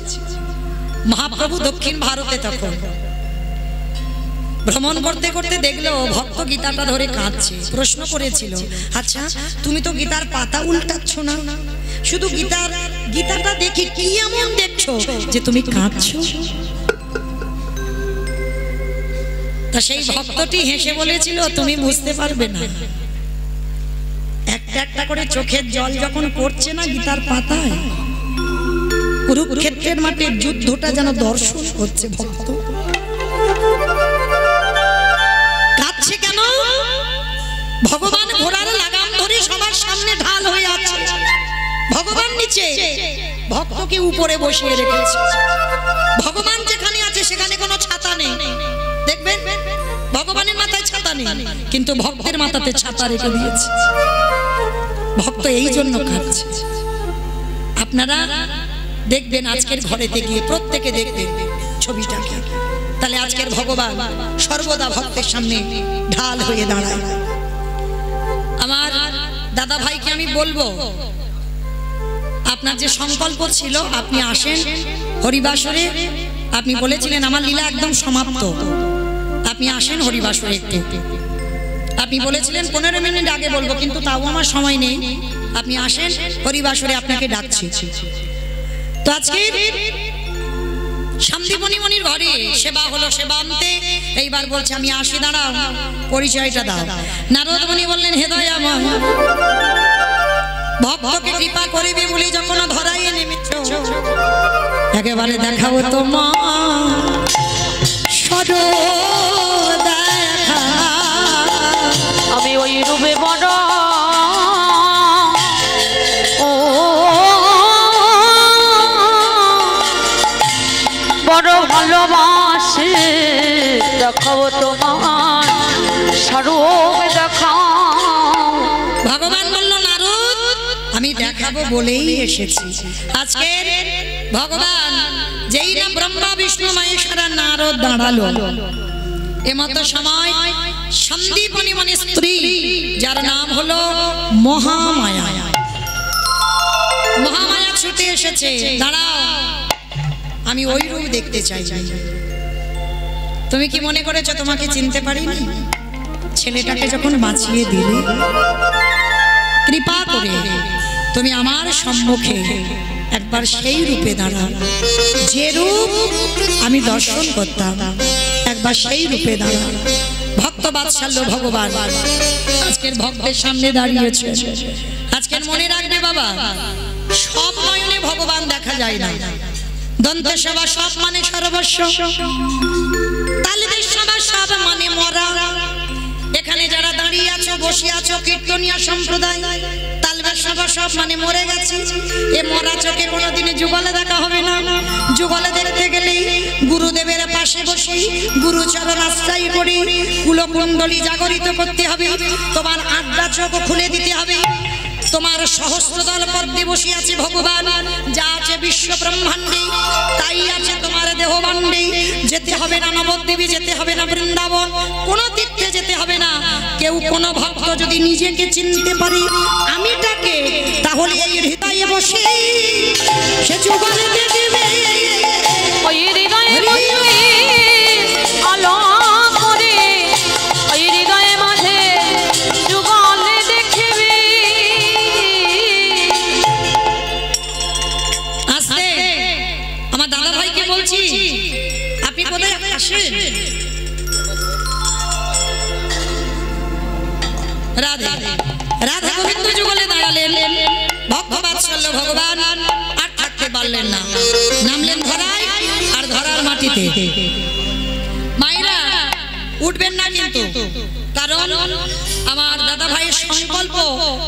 মহাপ্রভু দক্ষিণ ভারতে তখন ভ্রমণ করতে করতে দেখলো ভক্ত গীতাটা ধরে কাঁদছে। প্রশ্ন করেছিল, আচ্ছা তুমি তো গীতার পাতা উল্টাচ্ছ না, শুধু গীতাটা দেখি কি এমন দেখছো যে তুমি কাঁদছো? তা সেই ভক্তটি হেসে বলেছিল, তুমি বুঝতে পারবে না, একটা একটা করে চোখের জল যখন পড়ছে না গীতার পাতায়, কুরুক্ষেত্রের মাঠে যুদ্ধটা যেন দর্শন হচ্ছে। ভক্ত কাঁদছে কেন? ভগবান ঘোড়ার লাগাম ধরে সবার সামনে ঢাল হয়ে আছে, ভগবান নিচে, ভক্তকে উপরে বসিয়ে রেখেছে। ভগবান যেখানে আছে সেখানে কোনো ছাতা নেই। দেখবেন ভগবানের মাথায় ছাতা নেই, কিন্তু ভক্তের মাথাতে ছাতা রেখে দিয়েছে। ভক্ত এই জন্য কাঁদছে। আপনারা দেখবেন আজকের ঘরেতে গিয়ে প্রত্যেকে দেখবেন ছবিটাকে, তাহলে আজকের ভগবান সর্বদা ভক্তের সামনে ঢাল হয়ে দাঁড়ায়। আমার দাদা ভাইকে আমি বলবো, আপনার যে সংকল্প ছিল আপনি আসেন হরিবাসরে, আপনি বলেছিলেন আমার লীলা একদম সমাপ্ত, আপনি আসেন হরিবাসরে একটু। আপনি বলেছিলেন 15 মিনিট আগে বলবো, কিন্তু তাও আমার সময় নেই, আপনি আসেন হরিবাসরে, আপনাকে ডাকছি। তো আজকে সন্দীপনী মনির ঘরে সেবা হলো, সেবা আনতে এইবার বলছে আমি আসি, দাঁড়াও, পরিচয়টা দাও। নারদ মুনি বললেন, হে দয়াময়, ভক্তকে কৃপা করিবে বলি যখন ধরাইয়ে নেমেছ, একেবারে দেখাবো তোমার সদো দেখা। আমি ওই রূপে বড় বড় ভালোবাসি, দেখাবো তোমার স্বরূপ দেখাও। ভগবান বলল, নারদ আমি দেখাবো বলেই এসেছি। আজকে ভগবান যেই না ব্রহ্মা বিষ্ণু মহেশ্বর নারদ দাঁড়ালো, এমতো সময় সন্দীপনী মানে স্ত্রী যার নাম হলো মহামায়া, মহামায়া ছুটে এসেছে। দাঁড়াও, আমি ওই রূপ দেখতে চাই। তুমি কি মনে করেছো তোমাকে চিনতে পারিনি? ছেলেটাকে যখন বাঁচিয়ে দিলে, কৃপা করে তুমি আমার সম্মুখে একবার সেই রূপে দাঁড়াও, যে রূপ আমি দর্শন করতাম, একবার সেই রূপে দাঁড়াও। ভক্ত বাৎসল্য ভগবান আজকের ভক্তের সামনে দাঁড়িয়েছে। আজকের মনে রাখবে বাবা, সব নয়নে ভগবান দেখা যায় না। দন্ত সেবা সব মানে সর্বস্ব, তালবের সেবা সব মানে মরা। এখানে যারা দাঁড়িয়ে আছো, বসে আছো, কীর্তনিয়া সম্প্রদায়, তালবের সেবা সব মানে মরে গেছে। এ মরা চোখে কোনোদিনে যুগলে দেখা হবে না। যুগলে দেখতে গেলেই গুরুদেবের পাশে বসে গুরুচরণ আশ্রয় করে কুলকুণ্ডলী জাগরিত করতে হবে। তোমার আড্ডা চোখ খুলে দিতে হবে। তোমার সহস্রদল পদ্মে বসে আছে ভগবান, যা আছে বিশ্ব ব্রহ্মাণ্ডে তাই আছে তোমার দেহবাণ্ডে। যেতে হবে না নবদ্বীপে, যেতে হবে না বৃন্দাবন, কোনো তীর্থে যেতে হবে না। কেউ কোনো ভক্ত যদি নিজেকে চিনতে পারে আমিটাকে, তাহলে এই হৃদয়ে বসে সে যুগলে দেখবে, ওই হৃদয়ে বসে আলো করে, ওই হৃদয়ে মাঝে যুগলে দেখবে। আসতে আমার দাদা ভাইকে বলছি, আপনি কোথায় আসেন? রাধে রাধা গোবিন্দ যুগলে দাঁড়ালেন। ভক্ত বাৎসল্য ভগবান আর থাকতে পারলেন না, নামলেন ধরায়, আর ধরার মাটিতে। মায়েরা উঠবেন না কিন্তু, কারণ আমার দাদা ভাইয়ের সংকল্প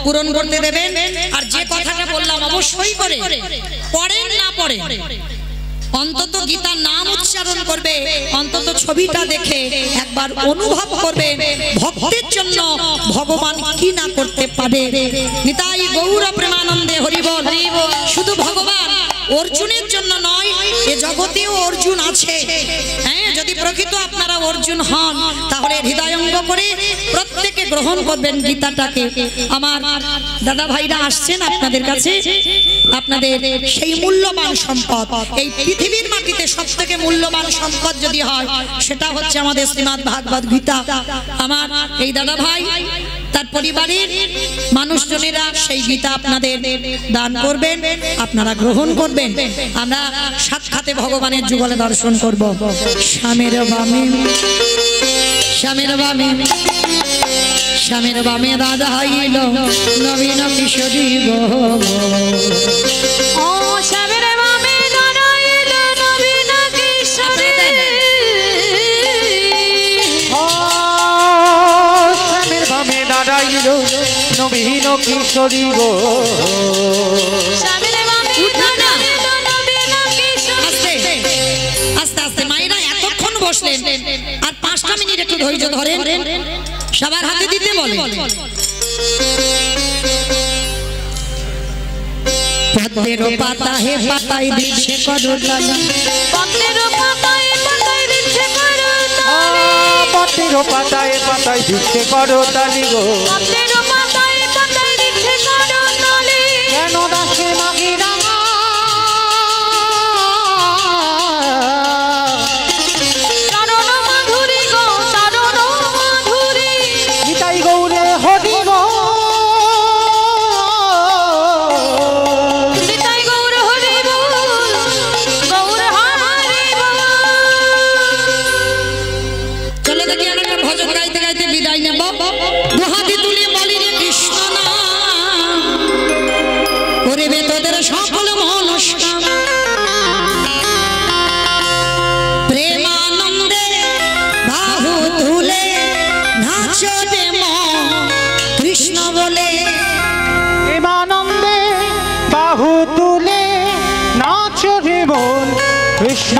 পূরণ করতে দেবেন। আর যে কথাটা বললাম অবশ্যই করে পড়েন না পড়ে অন্তত গীতার নাম উচ্চারণ করবে, অন্তত ছবিটা দেখে একবার অনুভব করবে ভক্তের জন্য ভগবান কি না করতে পারে। নিতাই গৌর প্রেমানন্দে হরি বল। শুধু ভগবান অর্জুনের জন্য নয়, এ জগতেও অর্জুন আছে। হ্যাঁ, যদি প্রকৃত আপনারা অর্জুন হন তাহলে হৃদয়ঙ্গ করে প্রত্যেকে গ্রহণ করবেন গীতাটাকে। আমার দাদা ভাইরা আসছেন আপনাদের কাছে, আপনাদের সেই মূল্যবান সম্পদ, এই পৃথিবীর মাটিতে সব থেকে মূল্যবান সম্পদ যদি হয় সেটা হচ্ছে আমাদের শ্রীমদ্ ভাগবত গীতা। আমার এই দাদা ভাই তার পরিবারের মানুষজনেরা সেই গীতা আপনাদের দান করবেন, আপনারা গ্রহণ করবেন। আমরা সাক্ষাতে ভগবানের যুগলে দর্শন করব। শ্যামের বামে, শ্যামের বামে, শ্যামের বামে রাধা হইল নবীন কিশোরী গো। ও শ্যামের বামে দাঁড়াইল নবীন কিশোরী। ও শ্যামের বামে দাঁড়াইল নবীন কিশোরী গো। শ্যামের বামে দাঁড়াইল নবীন কিশোরী। আস্তে আস্তে আস্তে মায়েরা এতক্ষণ বসলেন, আর 5টা মিনিট একটু ধৈর্য ধরেন, সবার হাতে দিতে বলে। পদ্মের পাতা হে পাতায় দিচ্ছে করতালি, পদ্মের পাতায় পাতায় দিচ্ছে করতালি। পদ্মের পাতায় পাতায় দিচ্ছে করতালি গো। পদ্মের পাতায় পাতায় দিচ্ছে করতালি। কেন দাসে মাগি রাঙা, তারণ মাধুরী গো, তারণ মাধুরী। নিতাই গৌরে হরি গো। নিতাই গৌর হরি বল, গৌর হরি বল। চলো দেখি আমরা একটা ভজন গাইতে গাইতে বিদায় নেব। দুহাতি তুলে বলি রে কৃষ্ণ নাম, করিবে তোদের সকল মনস্কামনা। প্রেমানন্দে বাহু তুলে নাচো রে মন কৃষ্ণ বলে। প্রেমানন্দে বাহু তুলে নাচ রে বল কৃষ্ণ